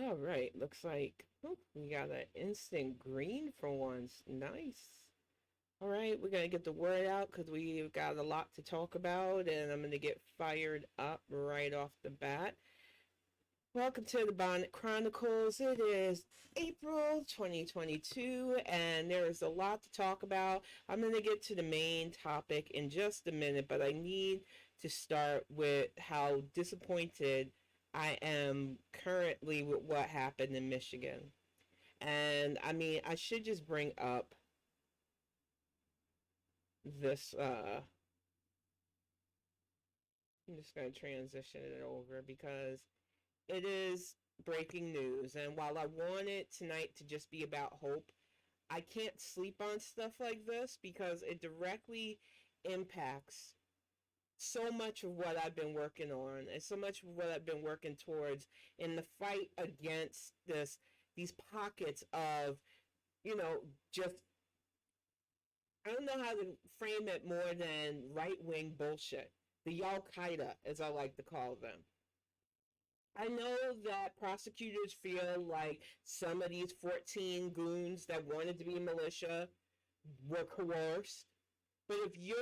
All right, looks like we got an instant green for once. Nice. All right, we're going to get the word out because we've got a lot to talk about, and I'm going to get fired up right off the bat. Welcome to the Bonnet Chronicles. It is April 2022, and there is a lot to talk about. I'm going to get to the main topic in just a minute, but I need to start with how disappointed I am currently with what happened in Michigan. And I mean, I should just bring up this. I'm just going to transition it over because it is breaking news. And while I want it tonight to just be about hope, I can't sleep on stuff like this because it directly impacts so much of what I've been working on and so much of what I've been working towards in the fight against these pockets of, you know, just I don't know how to frame it more than right wing bullshit. The Yallqueda, as I like to call them. I know that prosecutors feel like some of these 14 goons that wanted to be militia were coerced. But if you're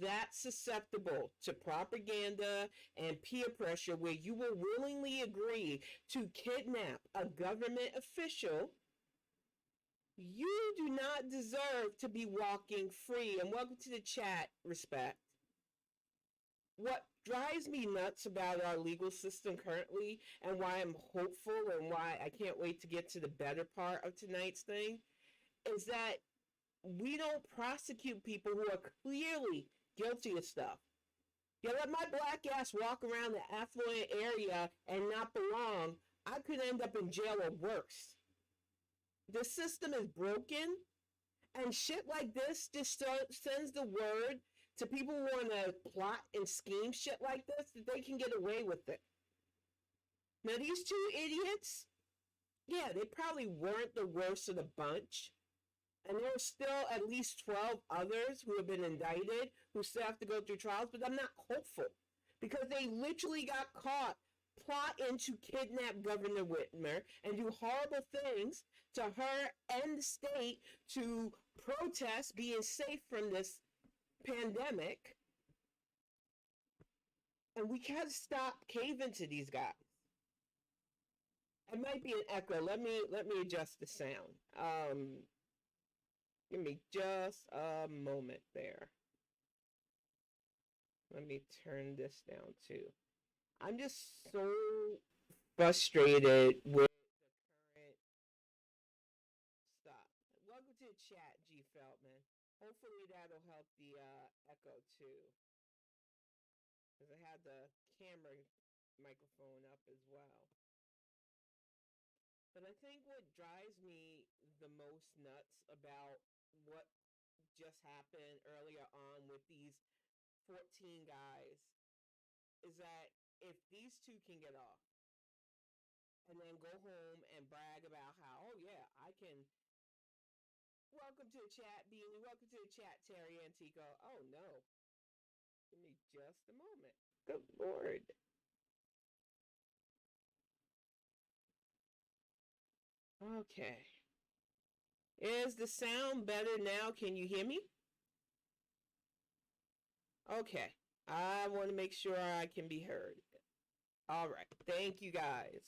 that susceptible to propaganda and peer pressure where you will willingly agree to kidnap a government official, you do not deserve to be walking free. And welcome to the chat, Respect. What drives me nuts about our legal system currently and why I'm hopeful and why I can't wait to get to the better part of tonight's thing is that we don't prosecute people who are clearly guilty of stuff. You let my black ass walk around the affluent area and not belong, I could end up in jail or worse. The system is broken, and shit like this just sends the word to people who want to plot and scheme shit like this that they can get away with it. Now, these two idiots, yeah, they probably weren't the worst of the bunch. And there are still at least 12 others who have been indicted who still have to go through trials, but I'm not hopeful because they literally got caught plotting to kidnap Governor Whitmer and do horrible things to her and the state to protest being safe from this pandemic. And we can't stop caving to these guys. It might be an echo. Let me adjust the sound. Give me just a moment there. Let me turn this down too. I'm just so frustrated with the current stuff. Welcome to the chat, G. Feldman. Hopefully that'll help the echo too. Because I had the camera microphone up as well. But I think what drives me the most nuts about what just happened earlier on with these 14 guys is that if these two can get off and then go home and brag about how, oh yeah, I can. Welcome to the chat, Beanie. Welcome to the chat, Terry Antico. Oh no. Give me just a moment. Good Lord. Okay. Is the sound better now? Can you hear me? Okay. I want to make sure I can be heard. All right. Thank you guys.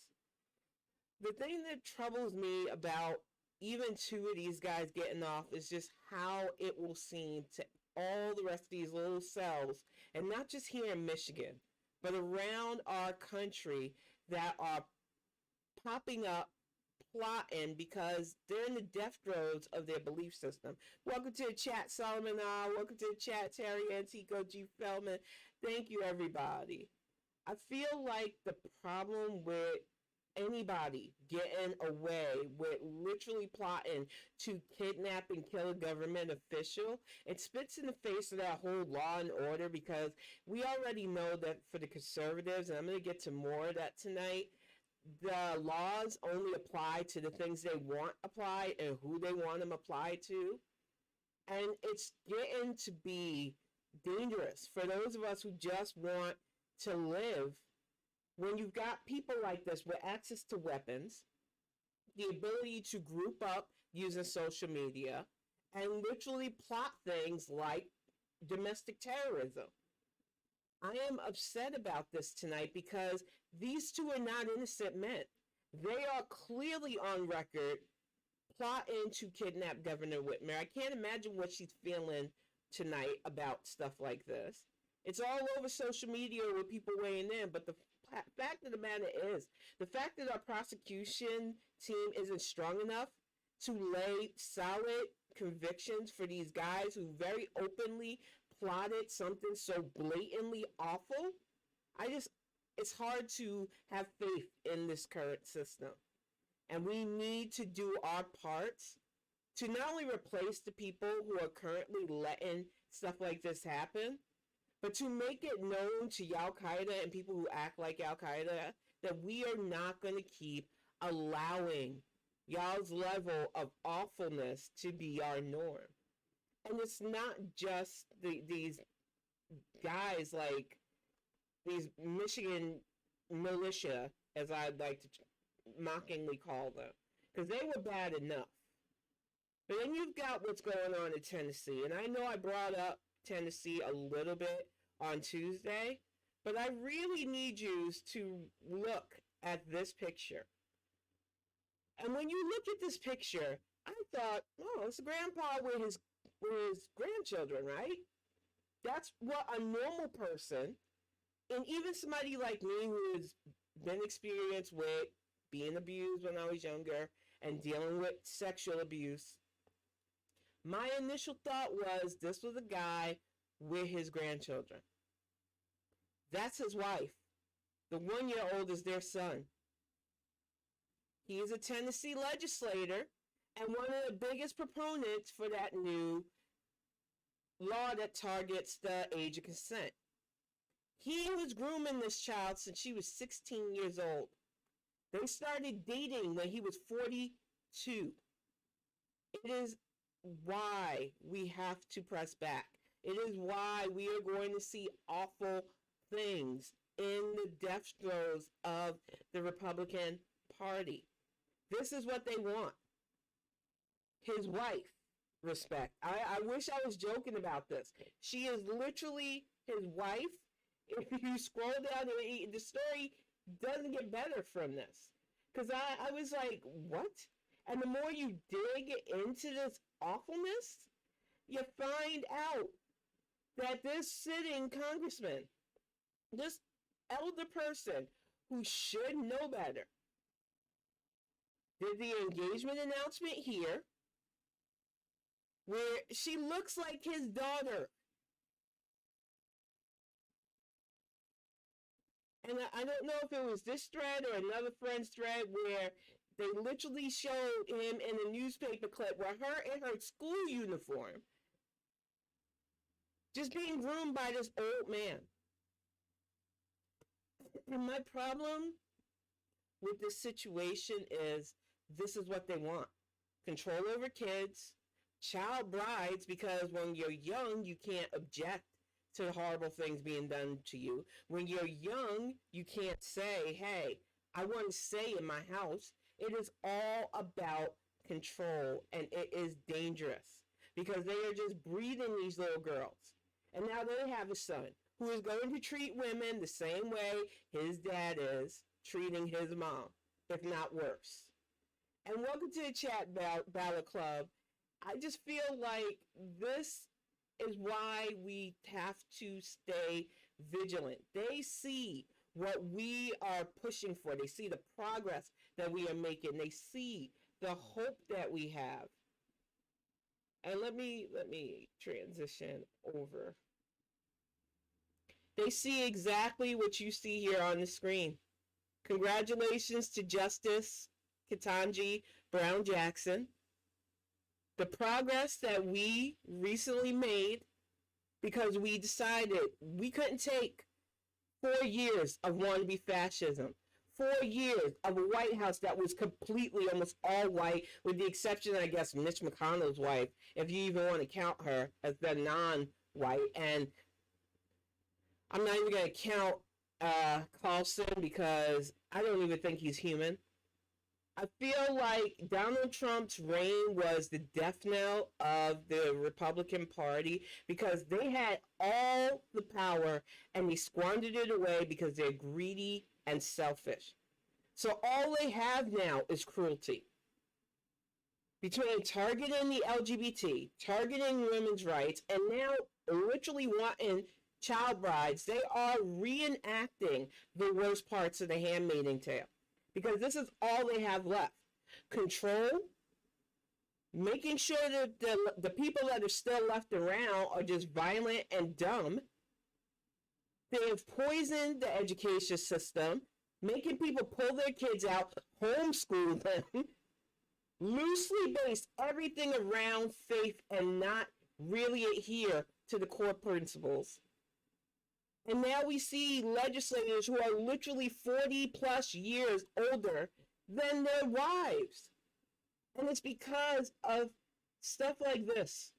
The thing that troubles me about even two of these guys getting off is just how it will seem to all the rest of these little cells, and not just here in Michigan, but around our country that are popping up plotting because they're in the death throes of their belief system. Welcome to the chat, Solomon. Welcome to the chat, Terry Antico, G. Feldman. Thank you, everybody. I feel like the problem with anybody getting away with literally plotting to kidnap and kill a government official, it spits in the face of that whole law and order because we already know that for the conservatives, and I'm going to get to more of that tonight, the laws only apply to the things they want applied and who they want them applied to. And it's getting to be dangerous for those of us who just want to live when you've got people like this with access to weapons, the ability to group up using social media and literally plot things like domestic terrorism. I am upset about this tonight because these two are not innocent men. They are clearly on record plotting to kidnap Governor Whitmer. I can't imagine what she's feeling tonight about stuff like this. It's all over social media with people weighing in, but the fact of the matter is, the fact that our prosecution team isn't strong enough to lay solid convictions for these guys who very openly plotted something so blatantly awful, it's hard to have faith in this current system. And we need to do our parts to not only replace the people who are currently letting stuff like this happen, but to make it known to Yallqueda and people who act like Yallqueda that we are not going to keep allowing y'all's level of awfulness to be our norm. And it's not just these guys like these Michigan militia, as I'd like to mockingly call them, because they were bad enough. But then you've got what's going on in Tennessee, and I know I brought up Tennessee a little bit on Tuesday, but I really need you to look at this picture. And when you look at this picture, I thought, oh, it's grandpa with his grandchildren, right? That's what a normal person, and even somebody like me who has been experienced with being abused when I was younger and dealing with sexual abuse, my initial thought was this was a guy with his grandchildren. That's his wife. The 1-year-old is their son. He is a Tennessee legislator and one of the biggest proponents for that new law that targets the age of consent. He was grooming this child since she was 16 years old. They started dating when he was 42. It is why we have to press back. It is why we are going to see awful things in the death throes of the Republican Party. This is what they want. His wife, respect. I wish I was joking about this. She is literally his wife. If you scroll down, the story doesn't get better from this. Because I was like, what? And the more you dig into this awfulness, you find out that this sitting congressman, this elder person who should know better, did the engagement announcement here, where she looks like his daughter. And I don't know if it was this thread or another friend's thread where they literally showed him in a newspaper clip where her in her school uniform just being groomed by this old man. And my problem with this situation is this is what they want. Control over kids, child brides, because when you're young, you can't object to horrible things being done to you. When you're young, you can't say, hey, I want to stay in my house. It is all about control, and it is dangerous because they are just breeding these little girls. And now they have a son who is going to treat women the same way his dad is treating his mom, if not worse. And welcome to the chat, Ballot Club. I just feel like this is why we have to stay vigilant. They see what we are pushing for. They see the progress that we are making. They see the hope that we have. And let me transition over. They see exactly what you see here on the screen. Congratulations to Justice Ketanji Brown Jackson. The progress that we recently made because we decided we couldn't take 4 years of wannabe fascism, 4 years of a White House that was completely almost all white, with the exception, I guess, Mitch McConnell's wife, if you even want to count her as the non-white. And I'm not even going to count Carlson because I don't even think he's human. I feel like Donald Trump's reign was the death knell of the Republican Party because they had all the power and they squandered it away because they're greedy and selfish. So all they have now is cruelty. Between targeting the LGBT, targeting women's rights, and now literally wanting child brides, they are reenacting the worst parts of the Handmaid's Tale. Because this is all they have left. Control, making sure that the people that are still left around are just violent and dumb. They have poisoned the education system, making people pull their kids out, homeschool them, loosely based everything around faith and not really adhere to the core principles. And now we see legislators who are literally 40 plus years older than their wives. And it's because of stuff like this.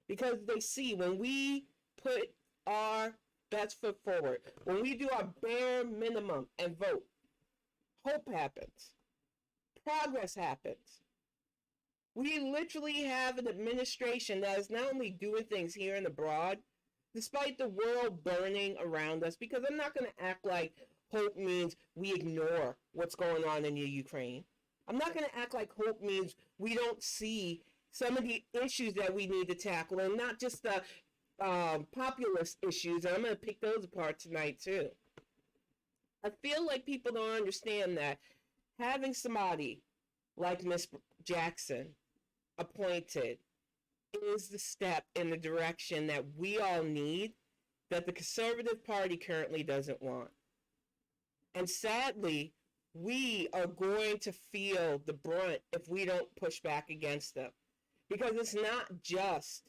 Because they see when we put our best foot forward, when we do our bare minimum and vote, hope happens. Progress happens. We literally have an administration that is not only doing things here and abroad, despite the world burning around us, because I'm not going to act like hope means we ignore what's going on in the Ukraine. I'm not going to act like hope means we don't see some of the issues that we need to tackle, and not just the populist issues. And I'm going to pick those apart tonight, too. I feel like people don't understand that having somebody like Miss Jackson appointed is the step in the direction that we all need, that the Conservative Party currently doesn't want. And sadly, we are going to feel the brunt if we don't push back against them. Because it's not just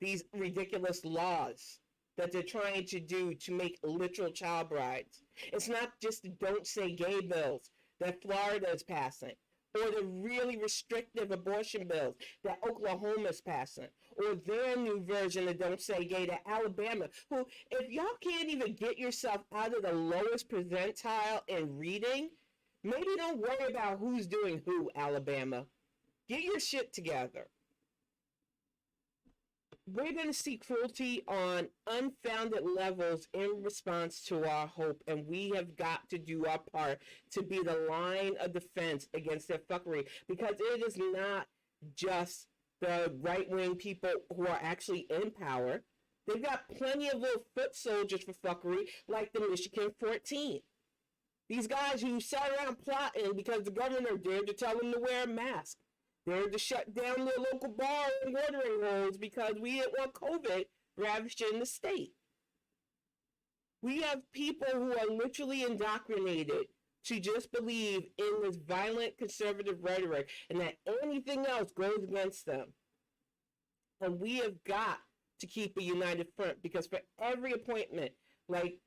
these ridiculous laws that they're trying to do to make literal child brides. It's not just the don't say gay bills that Florida is passing, or the really restrictive abortion bills that Oklahoma is passing, or their new version of Don't Say Gay to Alabama, who, if y'all can't even get yourself out of the lowest percentile in reading, maybe don't worry about who's doing who, Alabama. Get your shit together. We're going to see cruelty on unfounded levels in response to our hope, and we have got to do our part to be the line of defense against their fuckery, because it is not just the right-wing people who are actually in power. They've got plenty of little foot soldiers for fuckery, like the Michigan 14. These guys who sat around plotting because the governor dared to tell them to wear a mask. They're to shut down their local bar and watering holes because we didn't want COVID ravaging the state. We have people who are literally indoctrinated to just believe in this violent conservative rhetoric and that anything else goes against them. And we have got to keep a united front, because for every appointment like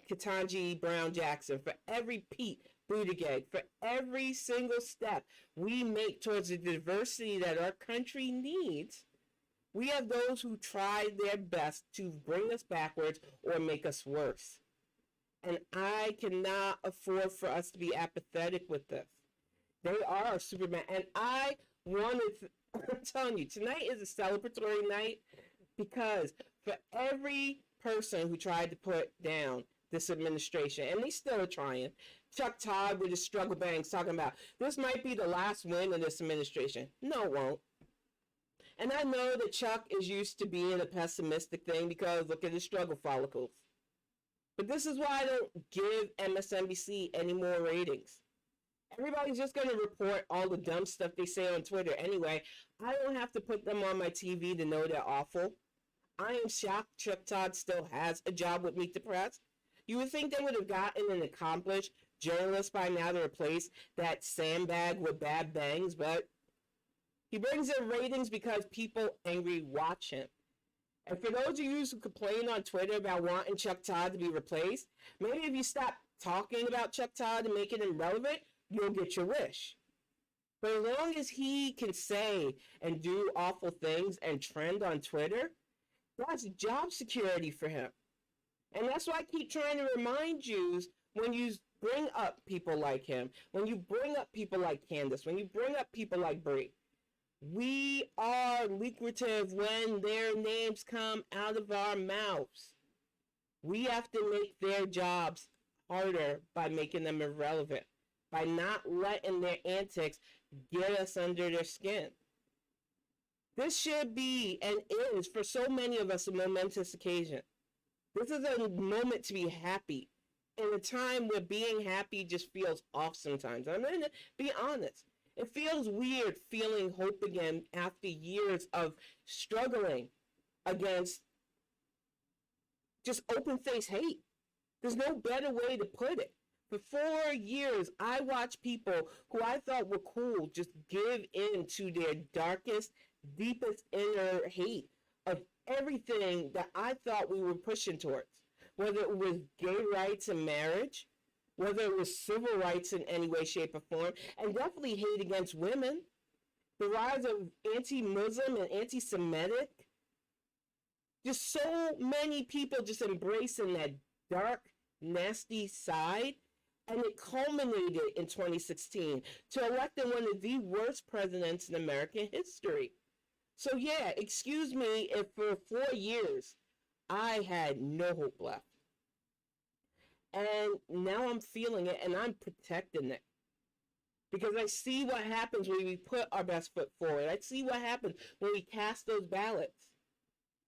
Ketanji Brown Jackson, for every Pete Buttigieg, for every single step we make towards the diversity that our country needs, we have those who try their best to bring us backwards or make us worse. And I cannot afford for us to be apathetic with this. They are Superman. And I wanted to, I'm telling you, tonight is a celebratory night, because for every person who tried to put down this administration, and they still are trying, Chuck Todd with his struggle bangs talking about this might be the last win in this administration. No, it won't. And I know that Chuck is used to being a pessimistic thing because look at his struggle follicles. But this is why I don't give MSNBC any more ratings. Everybody's just going to report all the dumb stuff they say on Twitter anyway. I don't have to put them on my TV to know they're awful. I am shocked Chuck Todd still has a job with Meet the Press. You would think they would have gotten an accomplished journalist by now to replace that sandbag with bad bangs, but he brings in ratings because people angry watch him. And for those of you who complain on Twitter about wanting Chuck Todd to be replaced, maybe if you stop talking about Chuck Todd and making him relevant, you'll get your wish. But as long as he can say and do awful things and trend on Twitter, that's job security for him. And that's why I keep trying to remind you, when you bring up people like him, when you bring up people like Candace, when you bring up people like Bree, we are lucrative when their names come out of our mouths. We have to make their jobs harder by making them irrelevant, by not letting their antics get us under their skin. This should be and is for so many of us a momentous occasion. This is a moment to be happy in a time where being happy just feels off sometimes. I'm going to be honest. It feels weird feeling hope again after years of struggling against just open-faced hate. There's no better way to put it. For 4 years, I watched people who I thought were cool just give in to their darkest, deepest inner hate of everything that I thought we were pushing towards. Whether it was gay rights and marriage, whether it was civil rights in any way, shape, or form, and definitely hate against women, the rise of anti-Muslim and anti-Semitic, just so many people just embracing that dark, nasty side, and it culminated in 2016 to electing one of the worst presidents in American history. So yeah, excuse me if for 4 years I had no hope left. And now I'm feeling it and I'm protecting it. Because I see what happens when we put our best foot forward. I see what happens when we cast those ballots.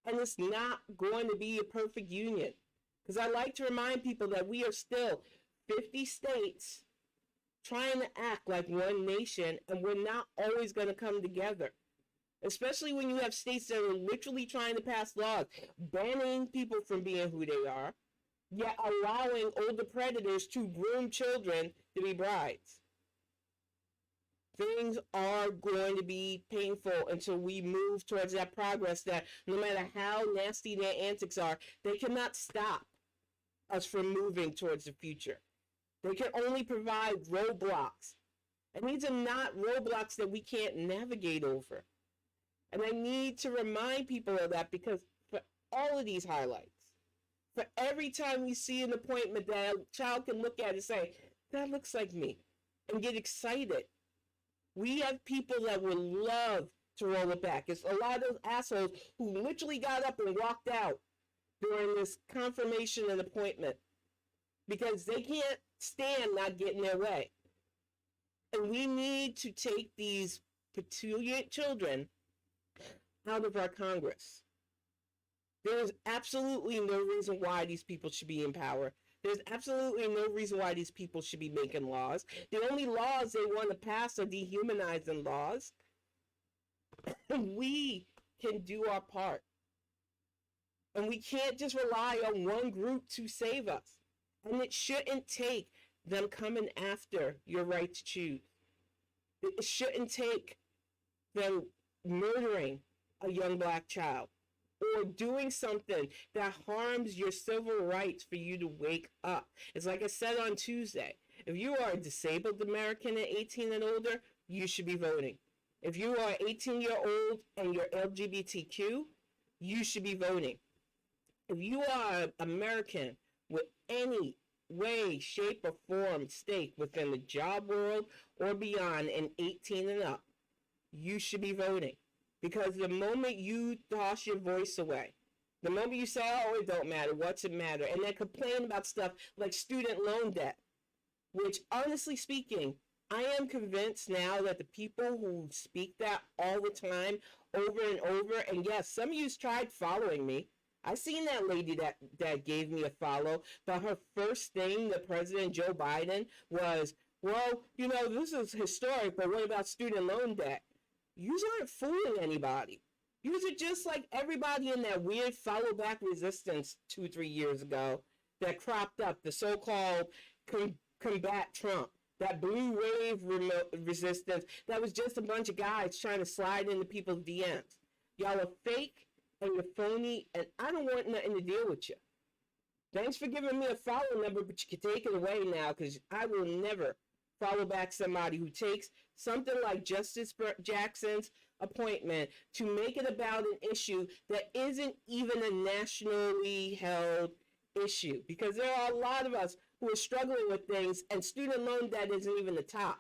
And it's not going to be a perfect union. Because I like to remind people that we are still 50 states trying to act like one nation, and we're not always going to come together. Especially when you have states that are literally trying to pass laws banning people from being who they are, yet allowing older predators to groom children to be brides. Things are going to be painful until we move towards that progress that no matter how nasty their antics are, they cannot stop us from moving towards the future. They can only provide roadblocks. And these are not roadblocks that we can't navigate over. And I need to remind people of that because for all of these highlights, for every time we see an appointment that a child can look at and say, that looks like me, and get excited. We have people that would love to roll it back. It's a lot of those assholes who literally got up and walked out during this confirmation and appointment because they can't stand not getting their way. And we need to take these petulant children out of our Congress. There is absolutely no reason why these people should be in power. There's absolutely no reason why these people should be making laws. The only laws they want to pass are dehumanizing laws. And we can do our part. And we can't just rely on one group to save us. And it shouldn't take them coming after your right to choose. It shouldn't take them murdering a young black child or doing something that harms your civil rights for you to wake up. It's like I said on Tuesday. If you are a disabled American at 18 and older, you should be voting. If you are 18-year-old and you're LGBTQ, you should be voting. If you are an American with any way, shape, or form stake within the job world or beyond and 18 and up, you should be voting. Because the moment you toss your voice away, the moment you say, oh, it don't matter, what's it matter? And then complain about stuff like student loan debt, which honestly speaking, I am convinced now that the people who speak that all the time, over and over, and yes, some of you tried following me. I seen that lady that gave me a follow, but her first thing to President Joe Biden was, well, you know, this is historic, but what about student loan debt? You aren't fooling anybody. You are just like everybody in that weird follow back resistance 2-3 years ago that cropped up, the so-called combat Trump, that blue wave resistance that was just a bunch of guys trying to slide into people's DMs. Y'all are fake and you're phony, and I don't want nothing to deal with you. Thanks for giving me a follow number, but you can take it away now because I will never follow back somebody who takes something like Justice Jackson's appointment to make it about an issue that isn't even a nationally held issue. Because there are a lot of us who are struggling with things, and student loan debt isn't even the top.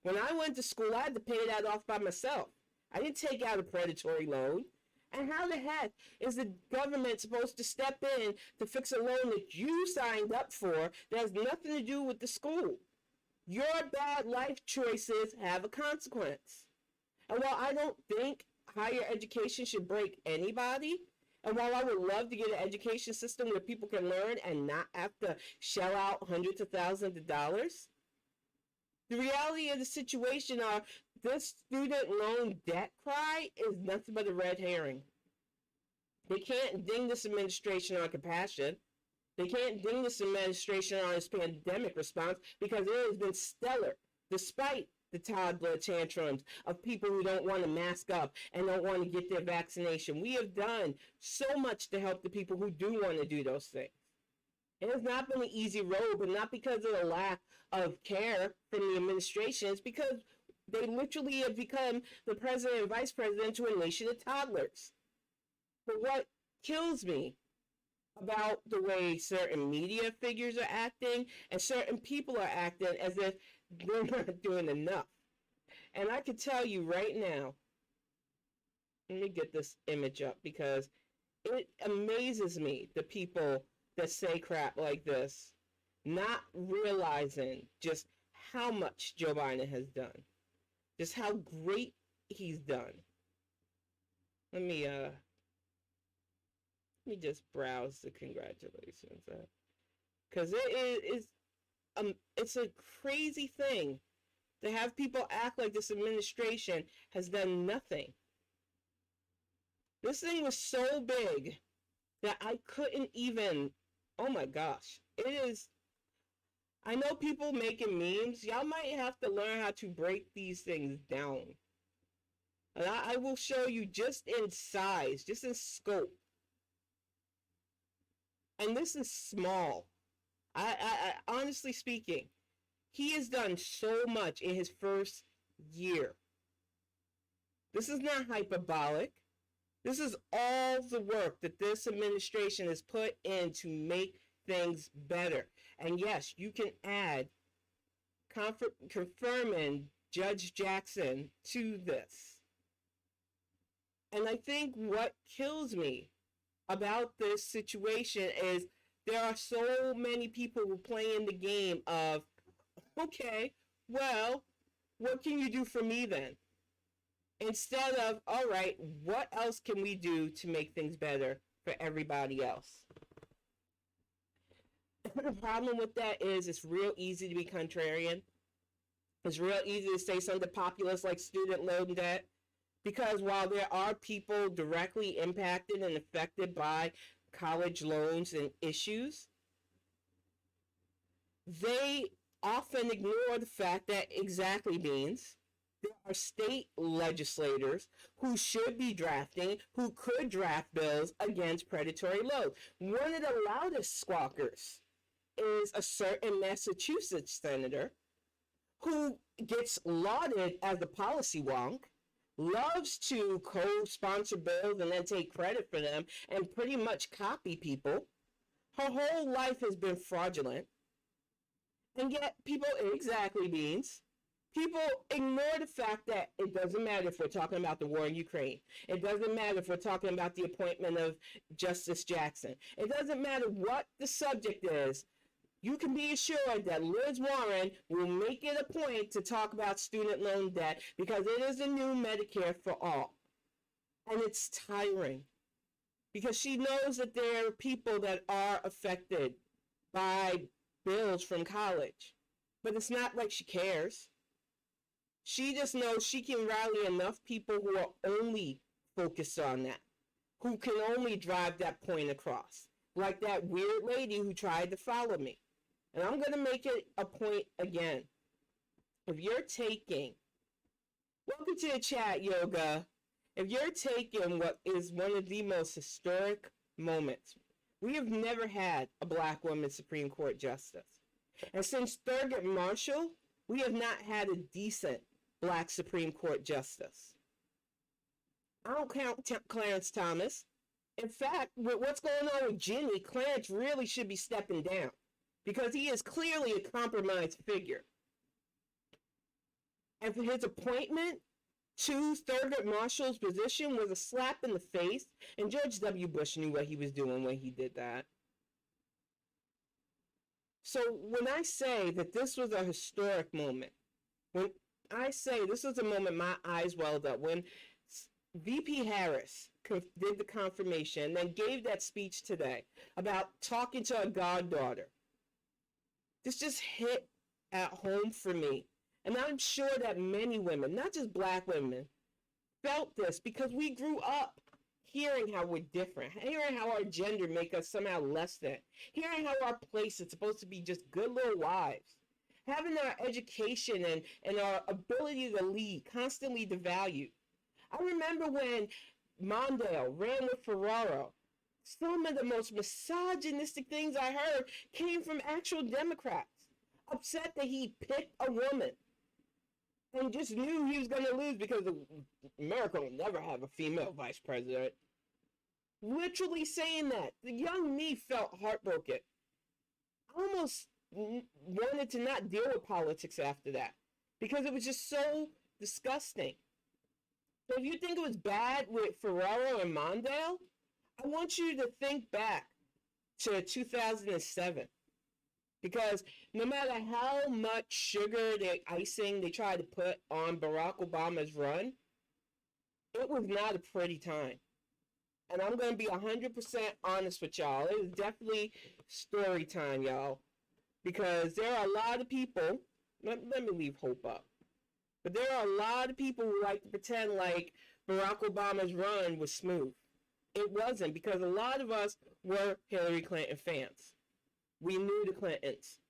When I went to school, I had to pay that off by myself. I didn't take out a predatory loan. And how the heck is the government supposed to step in to fix a loan that you signed up for that has nothing to do with the school? Your bad life choices have a consequence. And while I don't think higher education should break anybody, and while I would love to get an education system where people can learn and not have to shell out hundreds of thousands of dollars, the reality of the situation are this student loan debt cry is nothing but a red herring. They can't ding this administration on compassion. They can't ding this administration on its pandemic response because it has been stellar, despite the toddler tantrums of people who don't want to mask up and don't want to get their vaccination. We have done so much to help the people who do want to do those things. It has not been an easy road, but not because of the lack of care from the administration. It's because they literally have become the president and vice president to a nation of toddlers. But what kills me about the way certain media figures are acting and certain people are acting as if they're not doing enough. And I can tell you right now, let me get this image up because it amazes me, the people that say crap like this, not realizing just how much Joe Biden has done, just how great he's done. Let me just browse the congratulations, because it's a crazy thing to have people act like this administration has done nothing. This thing was so big that I couldn't even. Oh my gosh, it is. I know people making memes. Y'all might have to learn how to break these things down. And I will show you just in size, just in scope. And this is small. I honestly speaking, he has done so much in his first year. This is not hyperbolic. This is all the work that this administration has put in to make things better. And yes, you can add confirming Judge Jackson to this. And I think what kills me about this situation is there are so many people who play in the game of, okay, well, what can you do for me then? Instead of, all right, what else can we do to make things better for everybody else? The problem with that is it's real easy to be contrarian. It's real easy to say something populist like student loan debt, because while there are people directly impacted and affected by college loans and issues, they often ignore the fact that exactly means there are state legislators who should be drafting, who could draft bills against predatory loans. One of the loudest squawkers is a certain Massachusetts senator who gets lauded as a policy wonk, loves to co-sponsor bills and then take credit for them and pretty much copy people. Her whole life has been fraudulent. And yet people, exactly means, people ignore the fact that it doesn't matter if we're talking about the war in Ukraine. It doesn't matter if we're talking about the appointment of Justice Jackson. It doesn't matter what the subject is. You can be assured that Liz Warren will make it a point to talk about student loan debt because it is a new Medicare for all. And it's tiring because she knows that there are people that are affected by bills from college. But it's not like she cares. She just knows she can rally enough people who are only focused on that, who can only drive that point across. Like that weird lady who tried to follow me. And I'm going to make it a point again. If you're taking, welcome to the chat, Yoga. If you're taking what is one of the most historic moments, we have never had a black woman Supreme Court justice. And since Thurgood Marshall, we have not had a decent black Supreme Court justice. I don't count Clarence Thomas. In fact, with what's going on with Ginny, Clarence really should be stepping down. because he is clearly a compromised figure. And for his appointment to Thurgood Marshall's position was a slap in the face, and George W. Bush knew what he was doing when he did that. So when I say that this was a historic moment, when I say this was a moment my eyes welled up, when VP Harris did the confirmation and then gave that speech today about talking to a goddaughter, this just hit at home for me. And I'm sure that many women, not just Black women, felt this because we grew up hearing how we're different, hearing how our gender make us somehow less than, hearing how our place is supposed to be just good little wives, having our education and our ability to lead constantly devalued. I remember when Mondale ran with Ferraro, some of the most misogynistic things I heard came from actual Democrats, upset that he picked a woman and just knew he was going to lose because America will never have a female vice president. Literally saying that. The young me felt heartbroken. I almost wanted to not deal with politics after that because it was just so disgusting. So if you think it was bad with Ferraro and Mondale, I want you to think back to 2007. Because no matter how much sugar, icing they tried to put on Barack Obama's run, it was not a pretty time. And I'm going to be 100% honest with y'all. It was definitely story time, y'all. Because there are a lot of people, let me leave hope up. But there are a lot of people who like to pretend like Barack Obama's run was smooth. It wasn't, because a lot of us were Hillary Clinton fans. We knew the Clintons.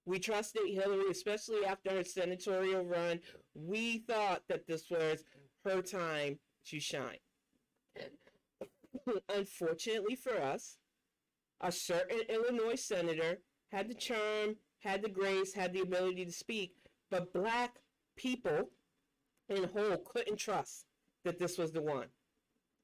We trusted Hillary, especially after her senatorial run. We thought that this was her time to shine. Unfortunately for us, a certain Illinois senator had the charm, had the grace, had the ability to speak, but Black people in whole couldn't trust that this was the one.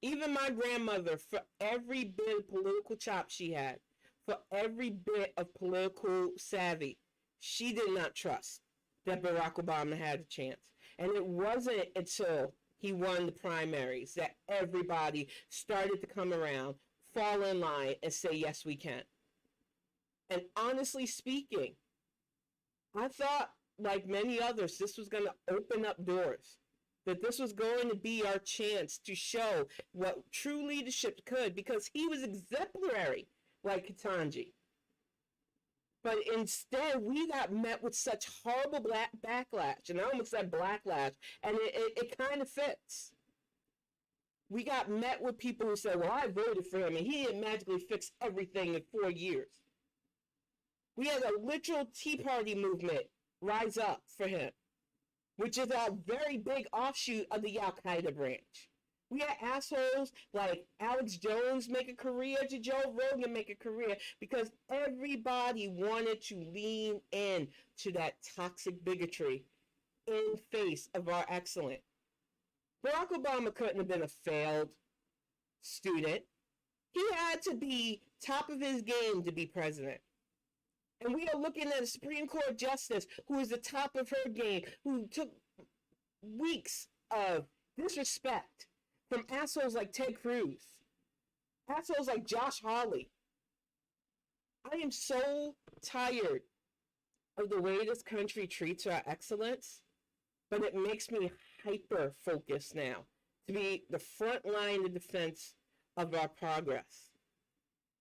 Even my grandmother, for every bit of political chop she had, for every bit of political savvy, she did not trust that Barack Obama had a chance. And it wasn't until he won the primaries that everybody started to come around, fall in line, and say, yes, we can. And honestly speaking, I thought, like many others, this was going to open up doors, that this was going to be our chance to show what true leadership could, because he was exemplary, like Ketanji. But instead, we got met with such horrible backlash, and I almost said blacklash, and it kind of fits. We got met with people who said, well, I voted for him, and he didn't magically fix everything in 4 years. We had a literal Tea Party movement rise up for him, which is a very big offshoot of the Yallqueda branch. We had assholes like Alex Jones make a career, to Joe Rogan make a career, because everybody wanted to lean in to that toxic bigotry in face of our excellence. Barack Obama couldn't have been a failed student. He had to be top of his game to be president. And we are looking at a Supreme Court justice who is the top of her game, who took weeks of disrespect from assholes like Ted Cruz, assholes like Josh Hawley. I am so tired of the way this country treats our excellence, but it makes me hyper-focused now to be the front line of defense of our progress.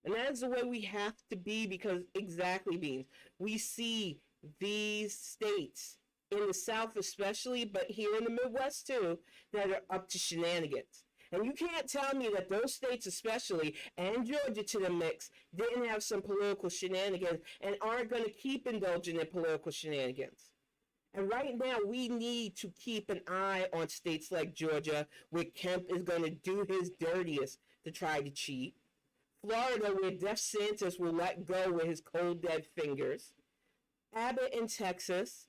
And that is the way we have to be, because exactly, Beans, we see these states in the South especially, but here in the Midwest too, that are up to shenanigans. And you can't tell me that those states especially, and Georgia to the mix, didn't have some political shenanigans and aren't going to keep indulging in political shenanigans. And right now, we need to keep an eye on states like Georgia, where Kemp is going to do his dirtiest to try to cheat. Florida, where DeSantis will let go with his cold, dead fingers. Abbott in Texas.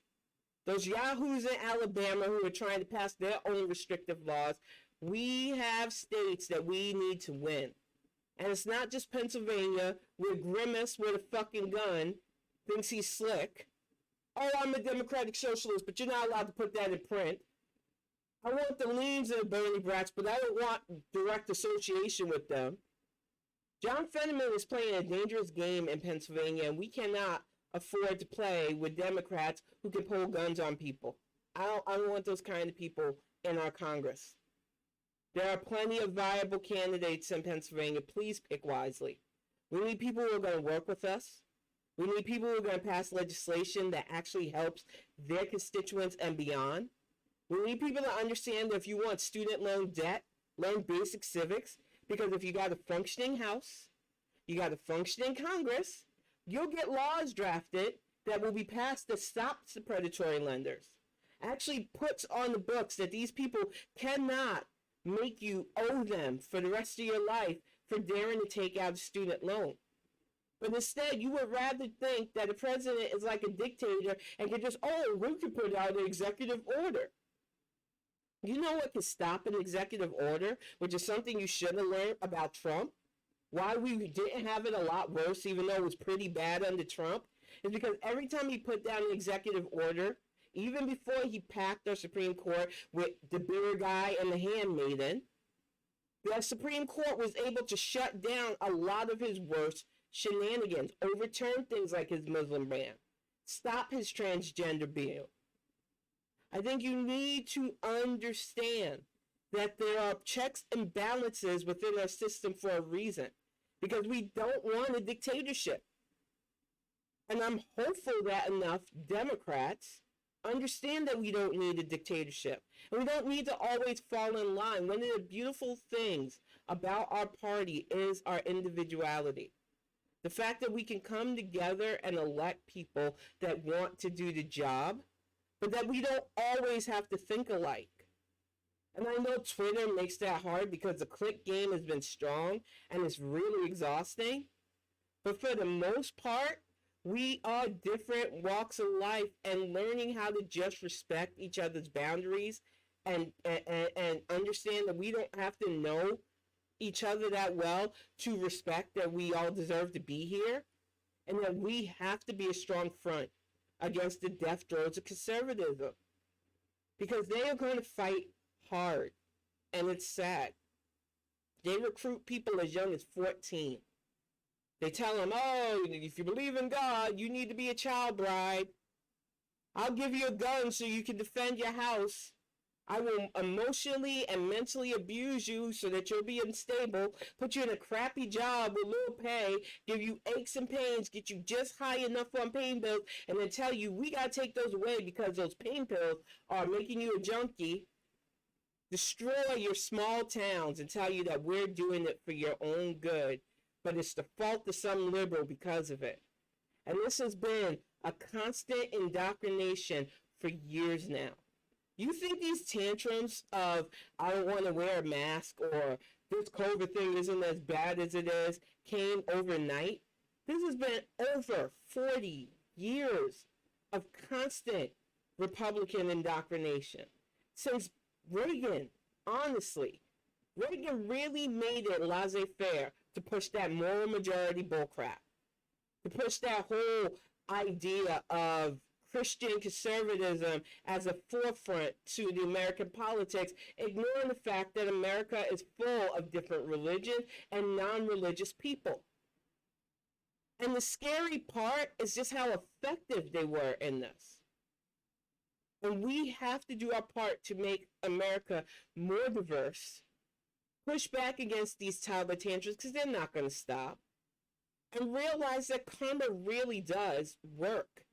Those yahoos in Alabama who are trying to pass their own restrictive laws. We have states that we need to win. And it's not just Pennsylvania, where Grimace with a fucking gun thinks he's slick. Oh, I'm a democratic socialist, but you're not allowed to put that in print. I want the leans and the Bernie brats, but I don't want direct association with them. John Fetterman is playing a dangerous game in Pennsylvania, and we cannot afford to play with Democrats who can pull guns on people. I don't want those kind of people in our Congress. There are plenty of viable candidates in Pennsylvania. Please pick wisely. We need people who are going to work with us. We need people who are going to pass legislation that actually helps their constituents and beyond. We need people to understand that if you want student loan debt, learn basic civics, because if you got a functioning House, you got a functioning Congress, you'll get laws drafted that will be passed that stops the predatory lenders. Actually puts on the books that these people cannot make you owe them for the rest of your life for daring to take out a student loan. But instead, you would rather think that the president is like a dictator and can just, we can put out an executive order. You know what can stop an executive order, which is something you should have learned about Trump? Why we didn't have it a lot worse, even though it was pretty bad under Trump, is because every time he put down an executive order, even before he packed our Supreme Court with the beer guy and the handmaiden, the Supreme Court was able to shut down a lot of his worst shenanigans, overturn things like his Muslim ban, stop his transgender bill. I think you need to understand that there are checks and balances within our system for a reason, because we don't want a dictatorship. And I'm hopeful that enough Democrats understand that we don't need a dictatorship. And we don't need to always fall in line. One of the beautiful things about our party is our individuality. The fact that we can come together and elect people that want to do the job, but that we don't always have to think alike. And I know Twitter makes that hard because the click game has been strong and it's really exhausting. But for the most part, we are different walks of life, and learning how to just respect each other's boundaries and understand that we don't have to know each other that well to respect that we all deserve to be here, and that we have to be a strong front against the death throes of conservatism, because they are going to fight hard, and it's sad. They recruit people as young as 14. They tell them, if you believe in God, you need to be a child bride. I'll give you a gun so you can defend your house. I will emotionally and mentally abuse you so that you'll be unstable, put you in a crappy job with little pay, give you aches and pains, get you just high enough on pain pills, and then tell you we got to take those away because those pain pills are making you a junkie. Destroy your small towns and tell you that we're doing it for your own good, but it's the fault of some liberal because of it. And this has been a constant indoctrination for years now. You think these tantrums of, I don't want to wear a mask, or this COVID thing isn't as bad as it is, came overnight? This has been over 40 years of constant Republican indoctrination. Since Reagan, honestly, Reagan really made it laissez-faire to push that moral majority bullcrap, to push that whole idea of Christian conservatism as a forefront to the American politics, ignoring the fact that America is full of different religions and non-religious people. And the scary part is just how effective they were in this. And we have to do our part to make America more diverse, push back against these toddler tantrums because they're not going to stop, and realize that karma really does work.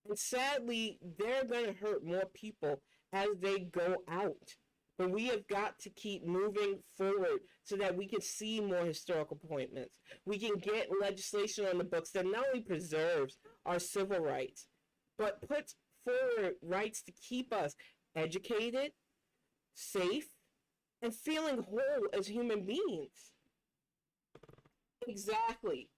And sadly, they're going to hurt more people as they go out. But we have got to keep moving forward so that we can see more historical appointments. We can get legislation on the books that not only preserves our civil rights, but puts forward rights to keep us educated, safe, and feeling whole as human beings. Exactly.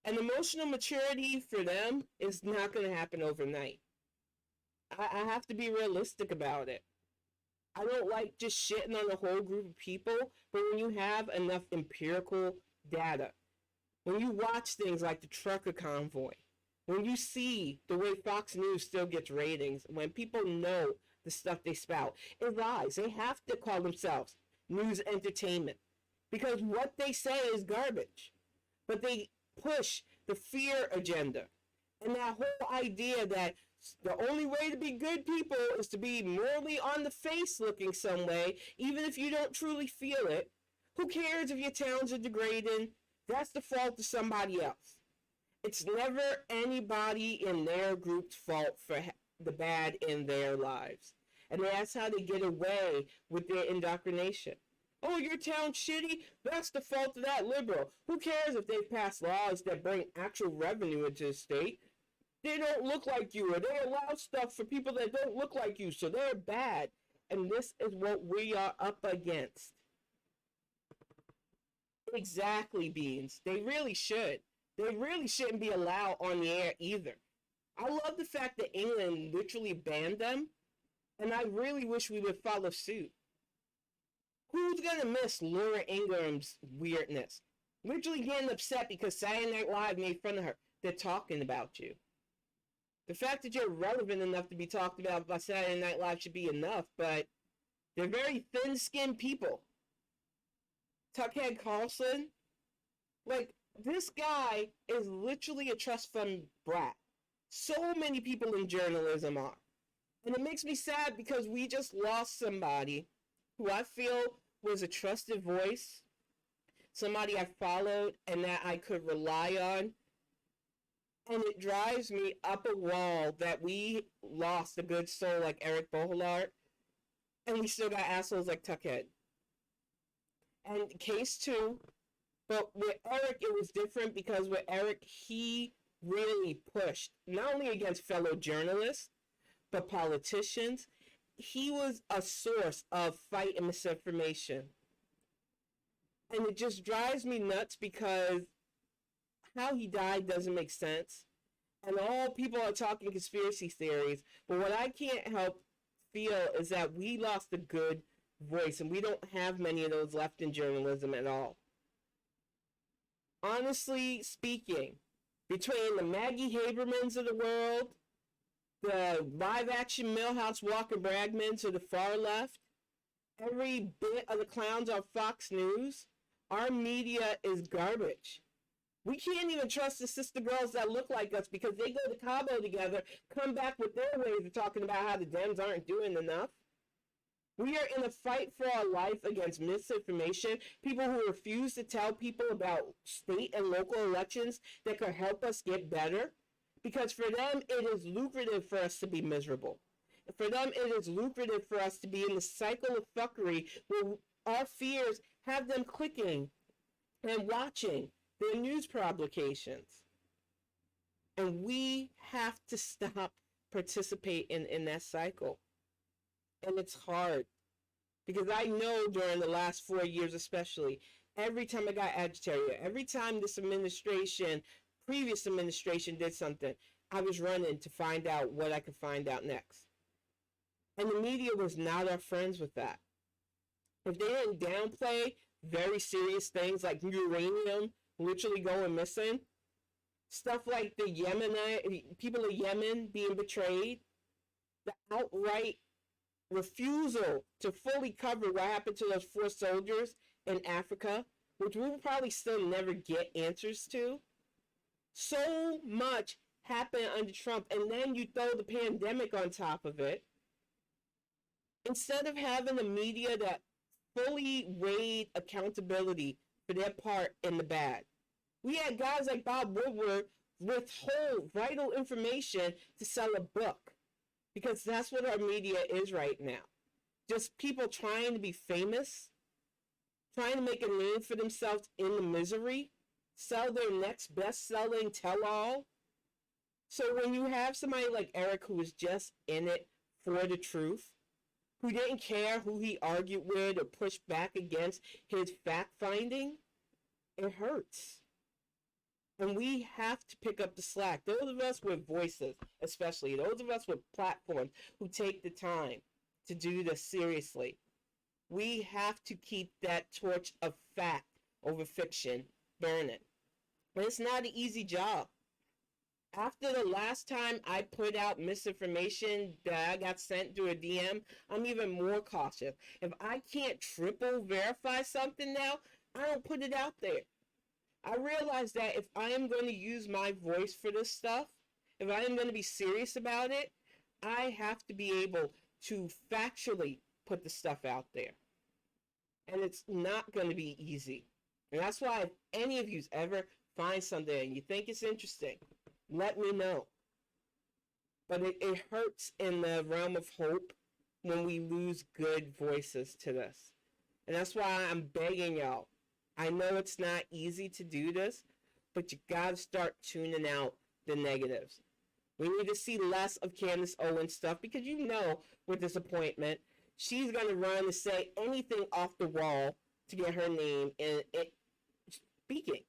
And emotional maturity for them is not going to happen overnight. I have to be realistic about it. I don't like just shitting on a whole group of people, but when you have enough empirical data, when you watch things like the trucker convoy, When you see the way Fox News still gets ratings, when people know the stuff they spout, it lies. They have to call themselves news entertainment because what they say is garbage. But they push the fear agenda and that whole idea that the only way to be good people is to be morally on the face looking some way, even if you don't truly feel it. Who cares if your towns are degrading? That's the fault of somebody else. It's never anybody in their group's fault for the bad in their lives. And that's how they get away with their indoctrination. Oh, your town's shitty? That's the fault of that liberal. Who cares if they've passed laws that bring actual revenue into the state? They don't look like you, or they allow stuff for people that don't look like you, so they're bad. And this is what we are up against. Exactly, Beans. They really should. They really shouldn't be allowed on the air either. I love the fact that England literally banned them, and I really wish we would follow suit. Who's gonna miss Laura Ingram's weirdness? Literally getting upset because Saturday Night Live made fun of her. They're talking about you. The fact that you're relevant enough to be talked about by Saturday Night Live should be enough, but they're very thin-skinned people. Tuckhead Carlson, like, this guy is literally a trust fund brat. So many people in journalism are. And it makes me sad because we just lost somebody who I feel was a trusted voice, somebody I followed and that I could rely on. And it drives me up a wall that we lost a good soul like Eric Boehlert, and we still got assholes like Tuckhead. And case two, but with Eric, it was different because with Eric, he really pushed, not only against fellow journalists, but politicians. He was a source of fight and misinformation. And it just drives me nuts because how he died doesn't make sense. And all people are talking conspiracy theories. But what I can't help feel is that we lost a good voice, and we don't have many of those left in journalism at all. Honestly speaking, between the Maggie Habermans of the world, the live-action Millhouse Walker Bragmans of the far left, every bit of the clowns on Fox News, our media is garbage. We can't even trust the sister girls that look like us because they go to Cabo together, come back with their ways of talking about how the Dems aren't doing enough. We are in a fight for our life against misinformation, people who refuse to tell people about state and local elections that could help us get better. Because for them, it is lucrative for us to be miserable. For them, it is lucrative for us to be in the cycle of fuckery where our fears have them clicking and watching their news publications. And we have to stop participating in that cycle. And it's hard. Because I know during the last 4 years especially, every time I got agitated, every time this administration, previous administration did something, I was running to find out what I could find out next. And the media was not our friends with that. If they didn't downplay very serious things like uranium literally going missing, stuff like the people of Yemen being betrayed, the outright refusal to fully cover what happened to those 4 soldiers in Africa, which we will probably still never get answers to. So much happened under Trump, and then you throw the pandemic on top of it. Instead of having a media that fully weighed accountability for their part in the bad, we had guys like Bob Woodward withhold vital information to sell a book. Because that's what our media is right now. Just people trying to be famous, trying to make a name for themselves in the misery, sell their next best-selling tell-all. So when you have somebody like Eric who was just in it for the truth, who didn't care who he argued with or pushed back against his fact-finding, it hurts. And we have to pick up the slack. Those of us with voices, especially, those of us with platforms who take the time to do this seriously, we have to keep that torch of fact over fiction burning. And it's not an easy job. After the last time I put out misinformation that I got sent through a DM, I'm even more cautious. If I can't triple verify something now, I don't put it out there. I realize that if I am going to use my voice for this stuff, if I am going to be serious about it, I have to be able to factually put the stuff out there. And it's not going to be easy. And that's why if any of you ever find something and you think it's interesting, let me know. But it hurts in the realm of hope when we lose good voices to this. And that's why I'm begging y'all. I know it's not easy to do this, but you gotta start tuning out the negatives. We need to see less of Candace Owens stuff because you know with this appointment, she's gonna run and say anything off the wall to get her name in speaking.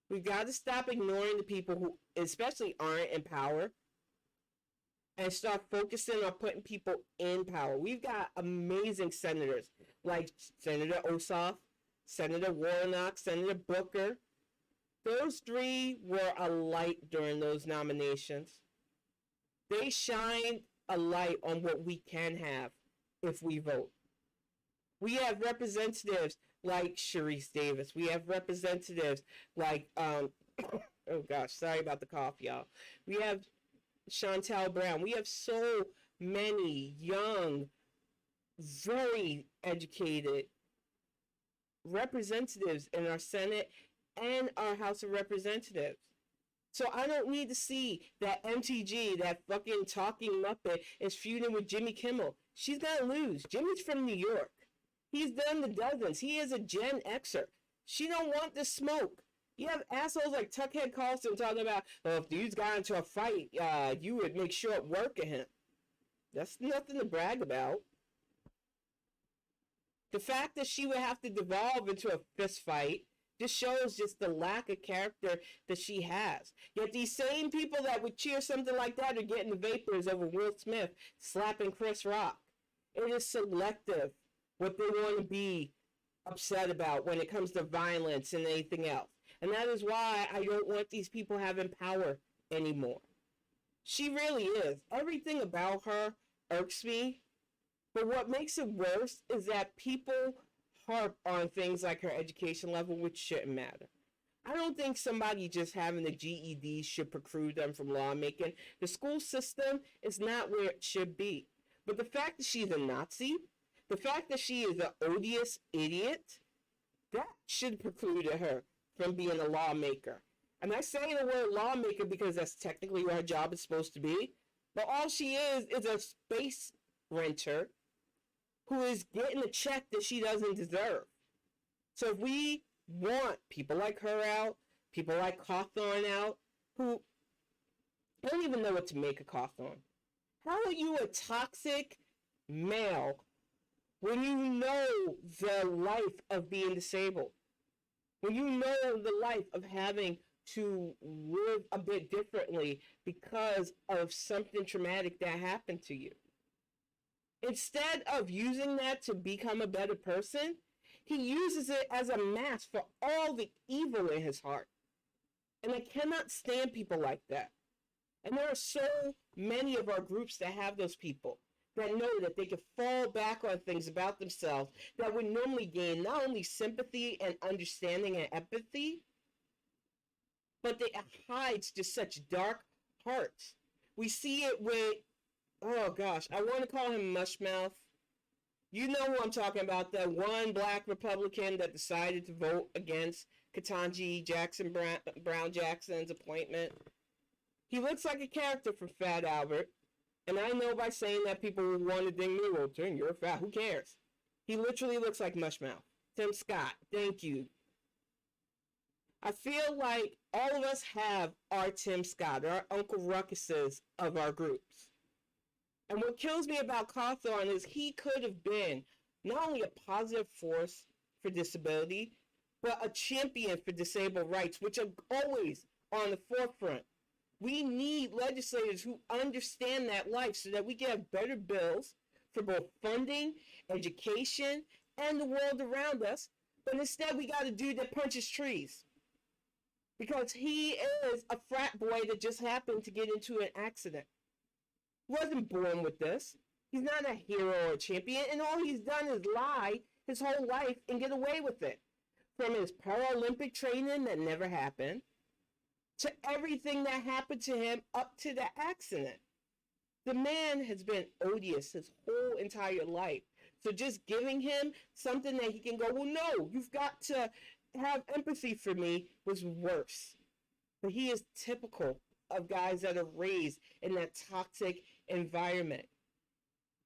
We've got to stop ignoring the people who especially aren't in power and start focusing on putting people in power. We've got amazing senators like Senator Ossoff, Senator Warnock, Senator Booker. Those three were a light during those nominations. They shined a light on what we can have if we vote. We have representatives like Sharice Davis. We have representatives like, oh gosh, sorry about the cough, y'all. We have Chantel Brown. We have so many young, very educated representatives in our Senate and our House of Representatives. So I don't need to see that MTG, that fucking talking Muppet, is feuding with Jimmy Kimmel. She's gonna lose. Jimmy's from New York. He's done the dozens. He is a Gen Xer. She don't want the smoke. You have assholes like Tuckhead Carlson talking about, well, if these got into a fight, you would make short work of him. That's nothing to brag about. The fact that she would have to devolve into a fist fight just shows just the lack of character that she has. Yet these same people that would cheer something like that are getting the vapors over Will Smith slapping Chris Rock. It is selective what they want to be upset about when it comes to violence and anything else. And that is why I don't want these people having power anymore. She really is. Everything about her irks me. But what makes it worse is that people harp on things like her education level, which shouldn't matter. I don't think somebody just having a GED should preclude them from lawmaking. The school system is not where it should be. But the fact that she's a Nazi, the fact that she is an odious idiot, that should preclude her from being a lawmaker. I'm not saying the word lawmaker because that's technically what her job is supposed to be, but all she is a space renter who is getting a check that she doesn't deserve. So if we want people like her out, people like Cawthorn out, who don't even know what to make of Cawthorn. How are you a toxic male when you know the life of being disabled? When you know the life of having to live a bit differently because of something traumatic that happened to you? Instead of using that to become a better person, he uses it as a mask for all the evil in his heart. And I cannot stand people like that. And there are so many of our groups that have those people that know that they can fall back on things about themselves that would normally gain not only sympathy and understanding and empathy, but it hides just such dark hearts. We see it with, oh gosh, I want to call him Mushmouth. You know who I'm talking about, the one black Republican that decided to vote against Ketanji Brown Jackson's appointment. He looks like a character from Fat Albert. And I know by saying that people will want to ding me, well, Tim, you're fat, who cares? He literally looks like Mushmouth. Tim Scott, thank you. I feel like all of us have our Tim Scott, our Uncle Ruckuses of our groups. And what kills me about Cawthorn is he could have been not only a positive force for disability, but a champion for disabled rights, which are always on the forefront. We need legislators who understand that life so that we can have better bills for both funding, education, and the world around us. But instead, we got a dude that punches trees. because he is a frat boy that just happened to get into an accident. He wasn't born with this. He's not a hero or a champion, and all he's done is lie his whole life and get away with it. From his Paralympic training that never happened, to everything that happened to him up to the accident. The man has been odious his whole entire life. So just giving him something that he can go, well, no, you've got to have empathy for me, was worse. But he is typical of guys that are raised in that toxic environment.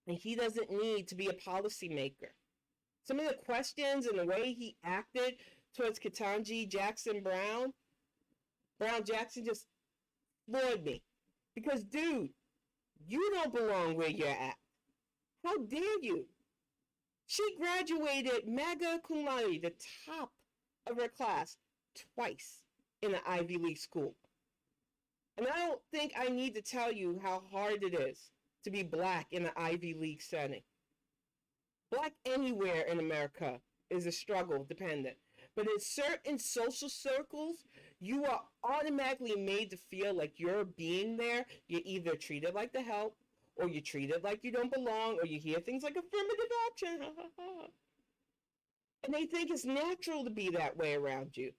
And he doesn't need to be a policymaker. Some of the questions and the way he acted towards Ketanji Brown Jackson just floored me. Because, dude, you don't belong where you're at. How dare you? She graduated magna cum laude, the top of her class, twice in an Ivy League school. And I don't think I need to tell you how hard it is to be black in an Ivy League setting. Black anywhere in America is a struggle dependent. But in certain social circles, you are automatically made to feel like you're being there. You're either treated like the help, or you're treated like you don't belong, or you hear things like affirmative action. And they think it's natural to be that way around you.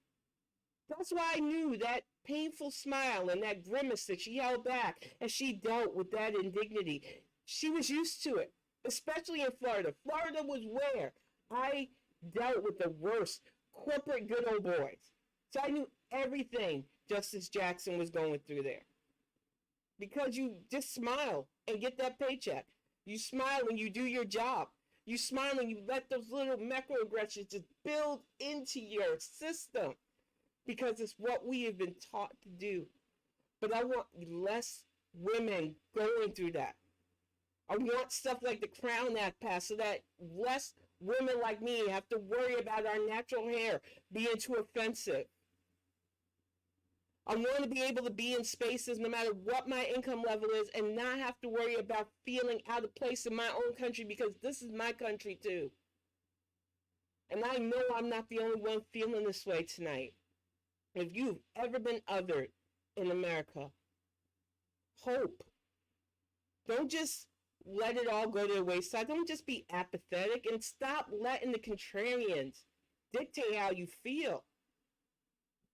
That's why I knew that painful smile and that grimace that she held back as she dealt with that indignity. She was used to it, especially in Florida. Florida was where I dealt with the worst corporate good old boys. So I knew everything Justice Jackson was going through there. Because you just smile and get that paycheck. You smile when you do your job. You smile when you let those little microaggressions just build into your system. Because it's what we have been taught to do. But I want less women going through that. I want stuff like the Crown Act passed so that less women like me have to worry about our natural hair being too offensive. I want to be able to be in spaces no matter what my income level is and not have to worry about feeling out of place in my own country, because this is my country too. And I know I'm not the only one feeling this way tonight. If you've ever been othered in America, hope. Don't just let it all go to the wayside. Don't just be apathetic, and stop letting the contrarians dictate how you feel.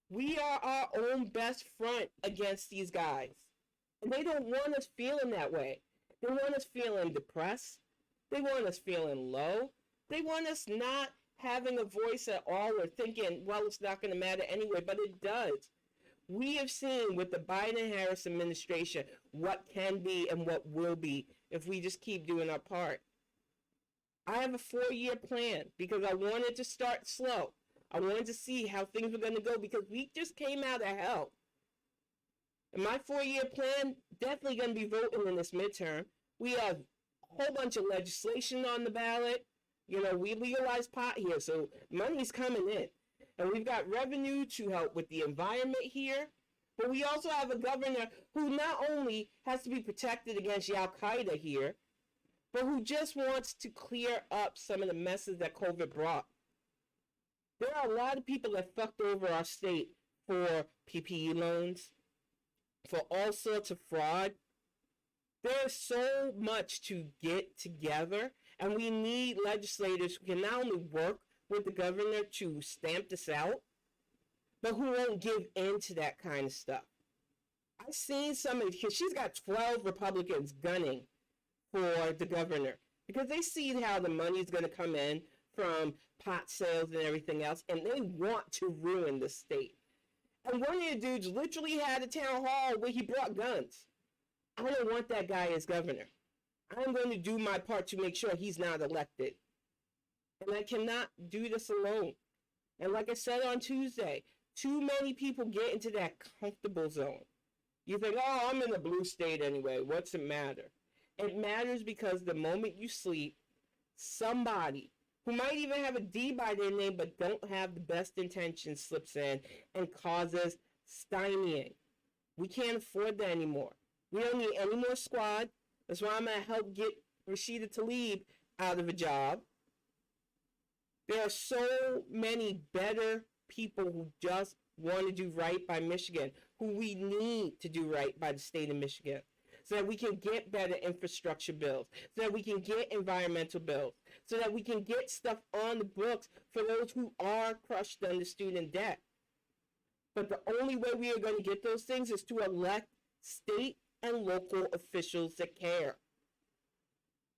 We are our own best front against these guys. And they don't want us feeling that way. They want us feeling depressed. They want us feeling low. They want us not having a voice at all, or thinking, well, it's not going to matter anyway, but it does. We have seen with the Biden-Harris administration what can be and what will be if we just keep doing our part. I have a 4-year plan because I wanted to start slow. I wanted to see how things were going to go because we just came out of hell. And my 4-year plan, definitely going to be voting in this midterm. We have a whole bunch of legislation on the ballot. You know, we legalized pot here, so money's coming in. And we've got revenue to help with the environment here. But we also have a governor who not only has to be protected against Yallqueda here, but who just wants to clear up some of the messes that COVID brought. There are a lot of people that fucked over our state for PPE loans, for all sorts of fraud. There's so much to get together, and we need legislators who can not only work with the governor to stamp this out, but who won't give in to that kind of stuff. I've seen some of, because she's got 12 Republicans gunning for the governor, because they see how the money is going to come in from pot sales and everything else, and they want to ruin the state. And one of the dudes literally had a town hall where he brought guns. I don't want that guy as governor. I'm going to do my part to make sure he's not elected. And I cannot do this alone. And like I said on Tuesday, too many people get into that comfortable zone. You think, oh, I'm in the blue state anyway. What's it matter? It matters because the moment you sleep, somebody who might even have a D by their name but don't have the best intentions slips in and causes stymieing. We can't afford that anymore. We don't need any more squad. That's why I'm going to help get Rashida Tlaib out of a job. There are so many better people who just want to do right by Michigan, who we need to do right by the state of Michigan, so that we can get better infrastructure bills, so that we can get environmental bills, so that we can get stuff on the books for those who are crushed under student debt. But the only way we are going to get those things is to elect state and local officials that care.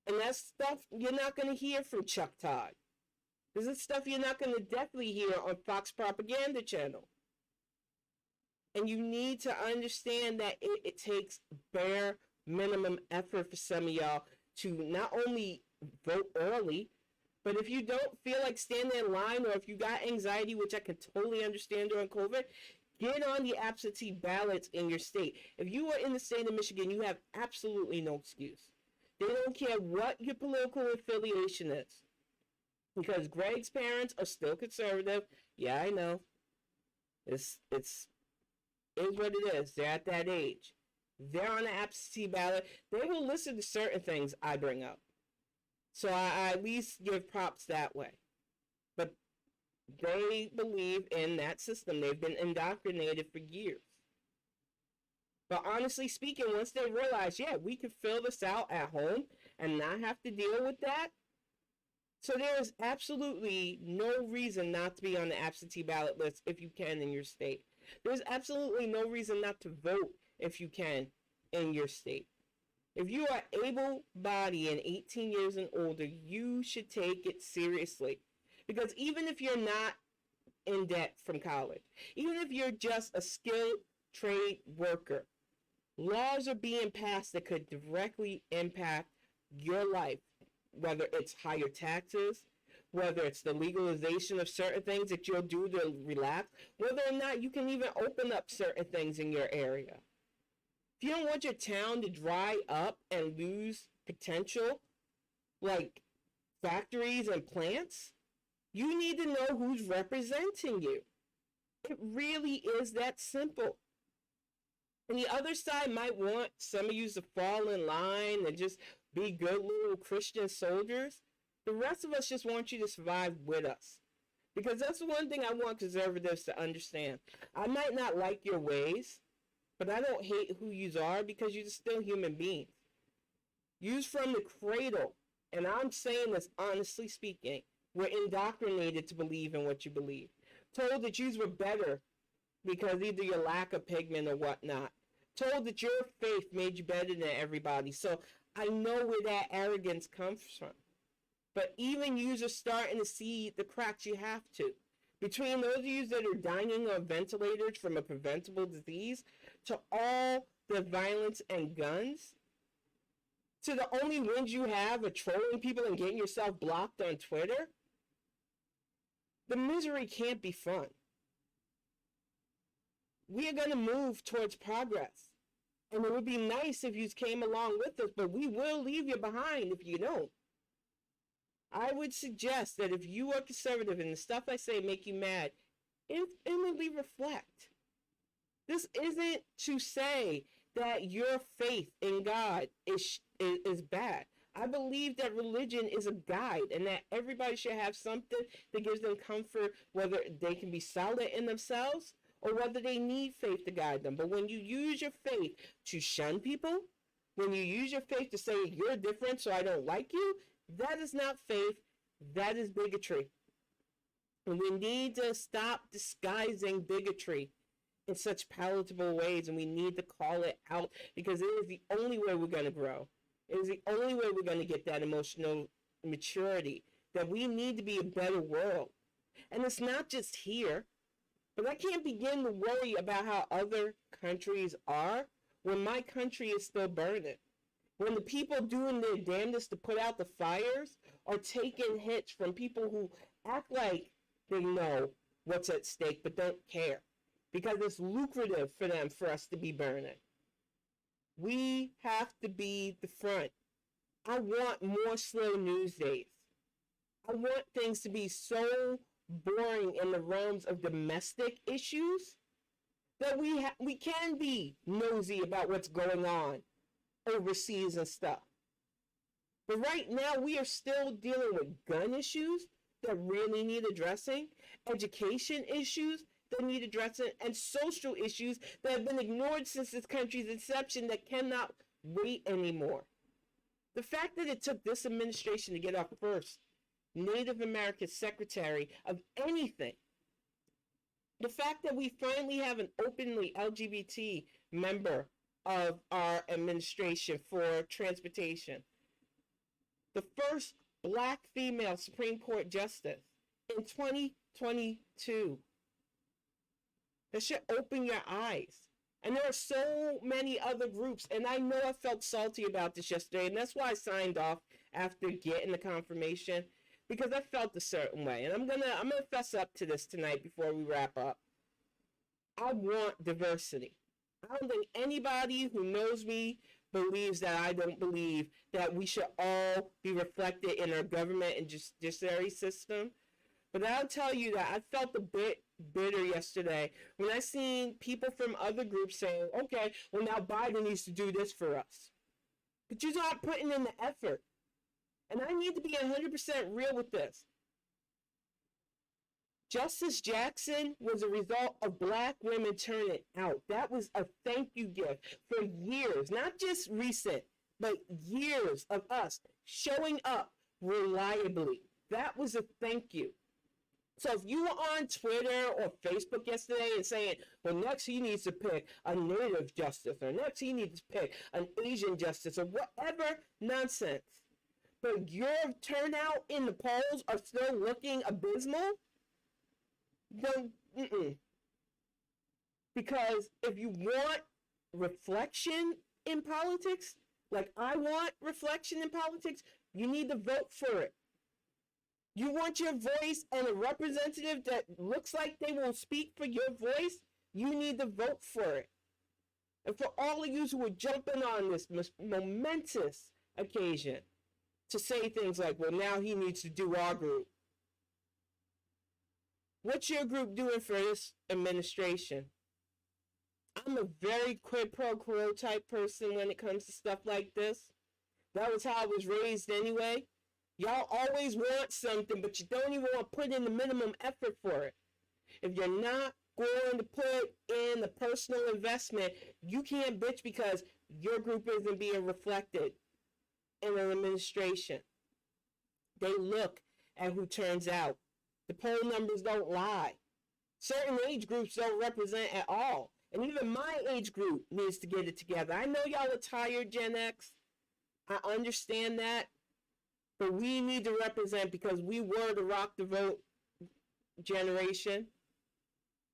And that's stuff you're not going to hear from Chuck Todd. This is stuff you're not going to definitely hear on Fox Propaganda Channel. And you need to understand that it takes bare minimum effort for some of y'all to not only vote early, but if you don't feel like standing in line, or if you got anxiety, which I can totally understand during COVID, get on the absentee ballots in your state. If you are in the state of Michigan, you have absolutely no excuse. They don't care what your political affiliation is. Because Greg's parents are still conservative. Yeah, I know. It's what it is. They're at that age. They're on the absentee ballot. They will listen to certain things I bring up. So I at least give props that way. But they believe in that system. They've been indoctrinated for years. But honestly speaking, once they realize, yeah, we can fill this out at home and not have to deal with that. So there is absolutely no reason not to be on the absentee ballot list if you can in your state. There's absolutely no reason not to vote if you can in your state. If you are able-bodied and 18 years and older, you should take it seriously. Because even if you're not in debt from college, even if you're just a skilled trade worker, laws are being passed that could directly impact your life, whether it's higher taxes, whether it's the legalization of certain things that you'll do to relax, whether or not you can even open up certain things in your area. If you don't want your town to dry up and lose potential, like factories and plants, you need to know who's representing you. It really is that simple. And the other side might want some of you to fall in line and just be good little Christian soldiers. The rest of us just want you to survive with us. Because that's the one thing I want conservatives to understand. I might not like your ways, but I don't hate who you are because you're still human beings. You're from the cradle, and I'm saying this honestly speaking, we're indoctrinated to believe in what you believe. Told that you were better because either your lack of pigment or whatnot. Told that your faith made you better than everybody. So I know where that arrogance comes from. But even you are starting to see the cracks you have to. Between those of you that are dying on ventilators from a preventable disease, to all the violence and guns, to the only wins you have are trolling people and getting yourself blocked on Twitter, the misery can't be fun. We are going to move towards progress. And it would be nice if you came along with us, but we will leave you behind if you don't. I would suggest that if you are conservative and the stuff I say make you mad, inwardly reflect. This isn't to say that your faith in God is bad. I believe that religion is a guide and that everybody should have something that gives them comfort, whether they can be solid in themselves or whether they need faith to guide them. But when you use your faith to shun people, when you use your faith to say you're different so I don't like you, that is not faith, that is bigotry. And we need to stop disguising bigotry in such palatable ways, and we need to call it out because it is the only way we're going to grow. It is the only way we're going to get that emotional maturity, that we need to be a better world. And it's not just here, but I can't begin to worry about how other countries are when my country is still burning. When the people doing their damnedest to put out the fires are taking hits from people who act like they know what's at stake but don't care because it's lucrative for them for us to be burning. We have to be the front. I want more slow news days. I want things to be so boring in the realms of domestic issues that we can be nosy about what's going on overseas and stuff. But right now we are still dealing with gun issues that really need addressing, education issues that need addressing, and social issues that have been ignored since this country's inception that cannot wait anymore. The fact that it took this administration to get our first Native American secretary of anything, the fact that we finally have an openly LGBT member of our administration for transportation, the first Black female Supreme Court justice in 2022. That should open your eyes. And there are so many other groups, and I know I felt salty about this yesterday, and that's why I signed off after getting the confirmation, because I felt a certain way. And I'm gonna fess up to this tonight before we wrap up. I want diversity. I don't think anybody who knows me believes that I don't believe that we should all be reflected in our government and judiciary system. But I'll tell you that I felt a bit bitter yesterday when I seen people from other groups saying, okay, well now Biden needs to do this for us. But you're not putting in the effort. And I need to be 100% real with this. Justice Jackson was a result of Black women turning out. That was a thank you gift for years, not just recent, but years of us showing up reliably. That was a thank you. So if you were on Twitter or Facebook yesterday and saying, well, next he needs to pick a Native justice, or next he needs to pick an Asian justice, or whatever nonsense, but your turnout in the polls are still looking abysmal, then, because if you want reflection in politics, like I want reflection in politics, you need to vote for it. You want your voice and a representative that looks like they will speak for your voice, you need to vote for it. And for all of you who are jumping on this momentous occasion to say things like, well, now he needs to do our group. What's your group doing for this administration? I'm a very quid pro quo type person when it comes to stuff like this. That was how I was raised anyway. Y'all always want something, but you don't even want to put in the minimum effort for it. If you're not going to put in the personal investment, you can't bitch because your group isn't being reflected in an administration. They look at who turns out. The poll numbers don't lie. Certain age groups don't represent at all. And even my age group needs to get it together. I know y'all are tired, Gen X. I understand that. But we need to represent because we were the rock the vote generation.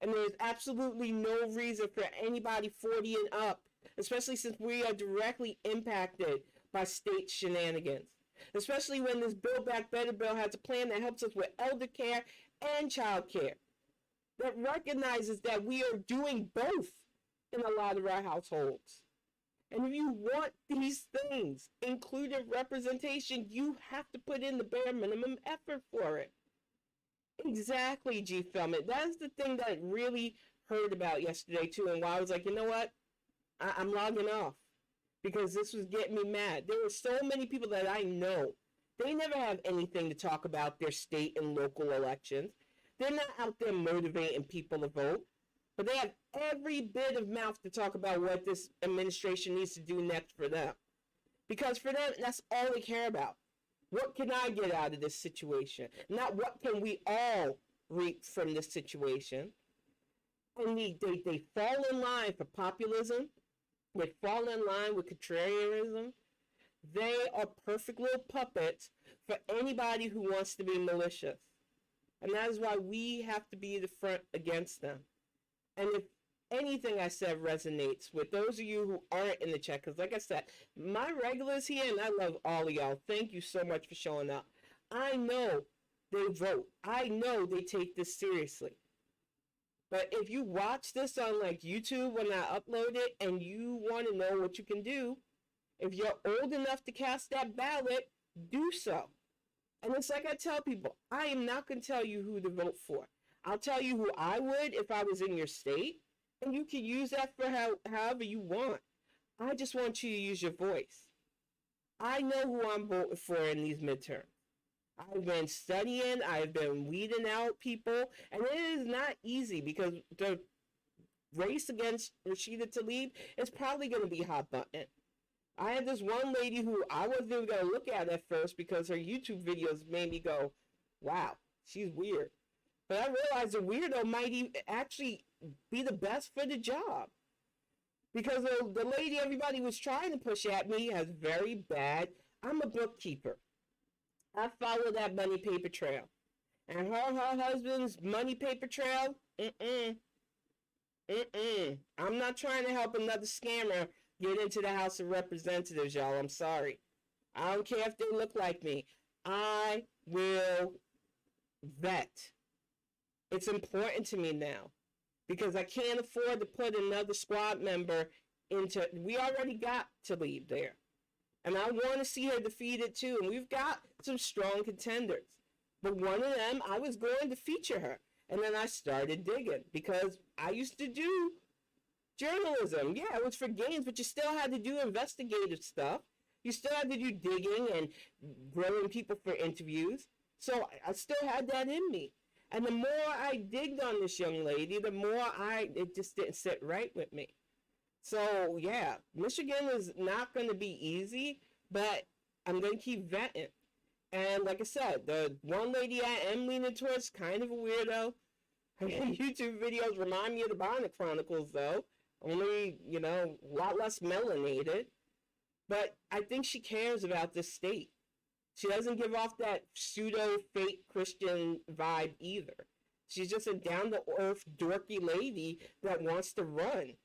And there's absolutely no reason for anybody 40 and up, especially since we are directly impacted by state shenanigans. Especially when this Build Back Better bill has a plan that helps us with elder care and child care. That recognizes that we are doing both in a lot of our households. And if you want these things, including representation, you have to put in the bare minimum effort for it. Exactly, G. Feldman. That's the thing that I really heard about yesterday, too. And why I was like, you know what? I'm logging off. Because this was getting me mad. There were so many people that I know. They never have anything to talk about their state and local elections. They're not out there motivating people to vote. But they have every bit of mouth to talk about what this administration needs to do next for them. Because for them, that's all they care about. What can I get out of this situation? Not what can we all reap from this situation. And they fall in line for populism. They fall in line with contrarianism. They are perfect little puppets for anybody who wants to be malicious. And that is why we have to be the front against them. And if anything I said resonates with those of you who aren't in the chat, because like I said, my regulars here, and I love all of y'all. Thank you so much for showing up. I know they vote. I know they take this seriously. But if you watch this on like YouTube when I upload it and you want to know what you can do, if you're old enough to cast that ballot, do so. And it's like I tell people, I am not going to tell you who to vote for. I'll tell you who I would if I was in your state, and you can use that for however you want. I just want you to use your voice. I know who I'm voting for in these midterms. I've been studying, I've been weeding out people, and it is not easy because the race against Rashida Tlaib is probably going to be hot button. I had this one lady who I wasn't even going to look at first because her YouTube videos made me go, wow, she's weird. But I realized the weirdo might actually be the best for the job. Because the lady everybody was trying to push at me has very bad. I'm a bookkeeper. I follow that money paper trail. And her husband's money paper trail, I'm not trying to help another scammer get into the House of Representatives, y'all. I'm sorry. I don't care if they look like me. I will vet. It's important to me now because I can't afford to put another squad member into. We already got Tlaib there. And I want to see her defeated too. And we've got some strong contenders. But one of them, I was going to feature her. And then I started digging because I used to do journalism. Yeah, it was for games, but you still had to do investigative stuff. You still had to do digging and grilling people for interviews. So I still had that in me. And the more I digged on this young lady, the more it just didn't sit right with me. So, yeah, Michigan is not going to be easy, but I'm going to keep vetting. And like I said, the one lady I am leaning towards kind of a weirdo. Her YouTube videos remind me of the Bonnet Chronicles, though. Only, a lot less melanated. But I think she cares about this state. She doesn't give off that pseudo-fake Christian vibe either. She's just a down-to-earth, dorky lady that wants to run.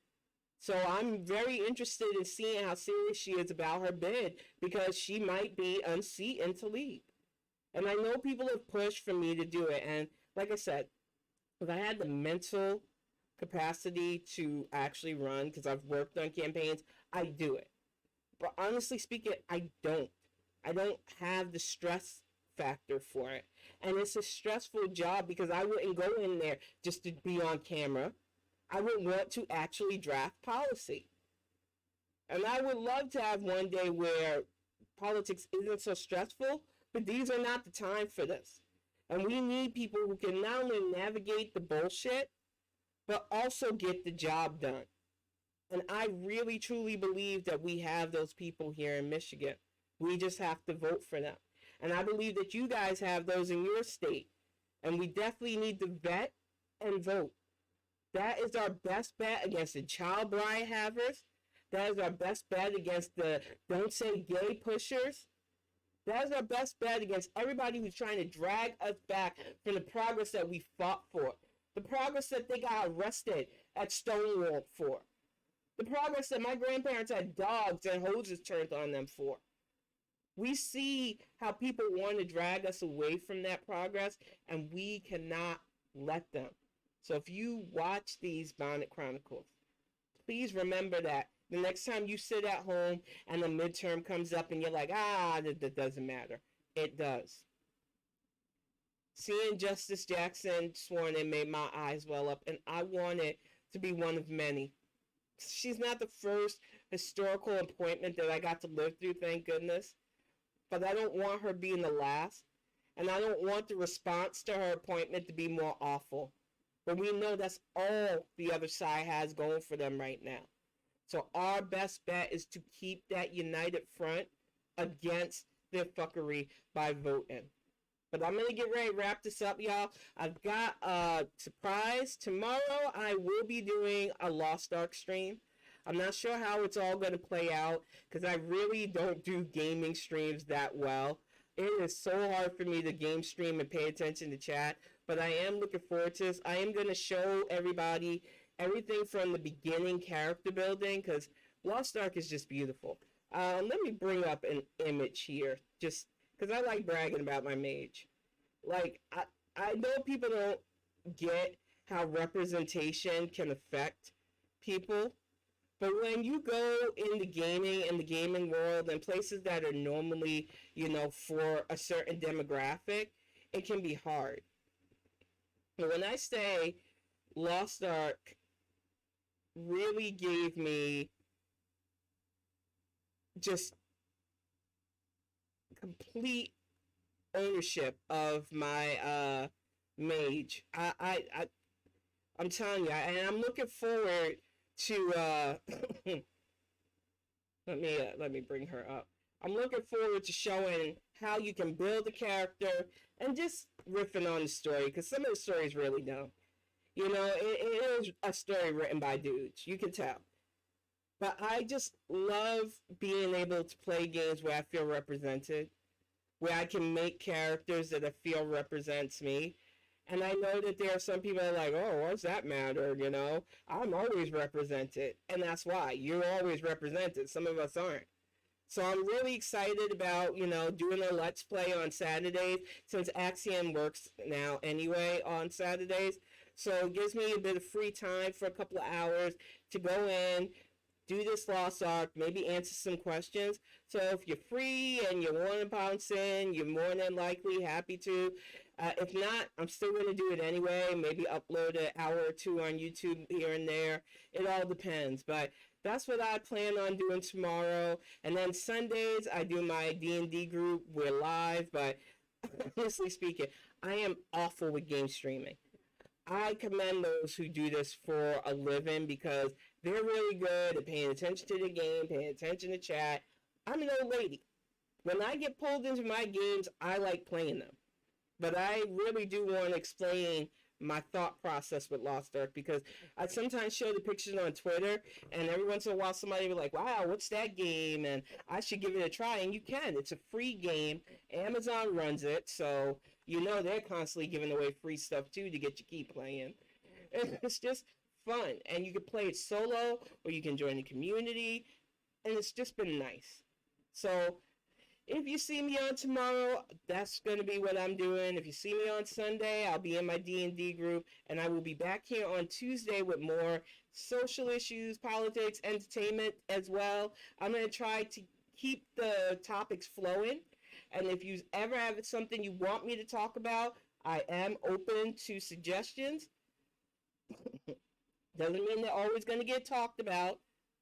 So I'm very interested in seeing how serious she is about her bid because she might be unseating Tlaib. And I know people have pushed for me to do it. And like I said, if I had the mental capacity to actually run, because I've worked on campaigns, I'd do it. But honestly speaking, I don't. I don't have the stress factor for it. And it's a stressful job because I wouldn't go in there just to be on camera. I would want to actually draft policy. And I would love to have one day where politics isn't so stressful, but these are not the time for this. And we need people who can not only navigate the bullshit, but also get the job done. And I really, truly believe that we have those people here in Michigan. We just have to vote for them. And I believe that you guys have those in your state. And we definitely need to vet and vote. That is our best bet against the child bride havers. That is our best bet against the don't say gay pushers. That is our best bet against everybody who's trying to drag us back from the progress that we fought for. The progress that they got arrested at Stonewall for. The progress that my grandparents had dogs and hoses turned on them for. We see how people want to drag us away from that progress, and we cannot let them. So if you watch these Bonnet Chronicles, please remember that the next time you sit at home and the midterm comes up and you're like, that doesn't matter. It does. Seeing Justice Jackson sworn in made my eyes well up, and I want it to be one of many. She's not the first historical appointment that I got to live through, thank goodness. But I don't want her being the last. And I don't want the response to her appointment to be more awful. But we know that's all the other side has going for them right now. So our best bet is to keep that united front against their fuckery by voting. But I'm going to get ready to wrap this up, y'all. I've got a surprise. Tomorrow I will be doing a Lost Ark stream. I'm not sure how it's all going to play out because I really don't do gaming streams that well. It is so hard for me to game stream and pay attention to chat, but I am looking forward to this. I am going to show everybody everything from the beginning character building because Lost Ark is just beautiful. Let me bring up an image here just because I like bragging about my mage. Like, I know people don't get how representation can affect people. But when you go in the gaming world and places that are normally, for a certain demographic, it can be hard. But when I say Lost Ark really gave me just complete ownership of my mage. I'm telling you, and I'm looking forward to let me bring her up. I'm looking forward to showing how you can build a character and just riffing on the story, because some of the stories really don't. You know, it is a story written by dudes. You can tell. But I just love being able to play games where I feel represented, where I can make characters that I feel represents me. And I know that there are some people that are like, oh, what's that matter? You know, I'm always represented. And that's why. You're always represented. Some of us aren't. So I'm really excited about, you know, doing a Let's Play on Saturdays, since Axiom works now anyway on Saturdays. So it gives me a bit of free time for a couple of hours to go in, do this Lost Ark, maybe answer some questions. So if you're free and you want to bounce in, you're more than likely happy to. If not, I'm still going to do it anyway. Maybe upload an hour or two on YouTube here and there. It all depends. But that's what I plan on doing tomorrow. And then Sundays, I do my D&D group. We're live. But honestly speaking, I am awful with game streaming. I commend those who do this for a living, because they're really good at paying attention to the game, paying attention to chat. I'm an old lady. When I get pulled into my games, I like playing them. But I really do want to explain my thought process with Lost Ark, because I sometimes show the pictures on Twitter, and every once in a while somebody will be like, wow, what's that game? And I should give it a try. And you can. It's a free game. Amazon runs it, so you know they're constantly giving away free stuff too to get you keep playing. And it's just fun. And you can play it solo, or you can join the community, and it's just been nice. So if you see me on tomorrow, that's going to be what I'm doing. If you see me on Sunday, I'll be in my D&D group, and I will be back here on Tuesday with more social issues, politics, entertainment as well. I'm going to try to keep the topics flowing, and if you ever have something you want me to talk about, I am open to suggestions. Doesn't mean they're always going to get talked about,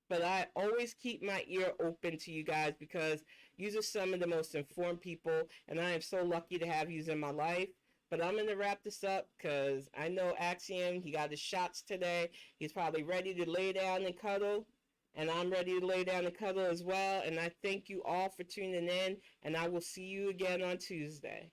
but I always keep my ear open to you guys, because you are some of the most informed people, and I am so lucky to have you in my life. But I'm going to wrap this up, because I know Axiom, he got his shots today. He's probably ready to lay down and cuddle, and I'm ready to lay down and cuddle as well. And I thank you all for tuning in, and I will see you again on Tuesday.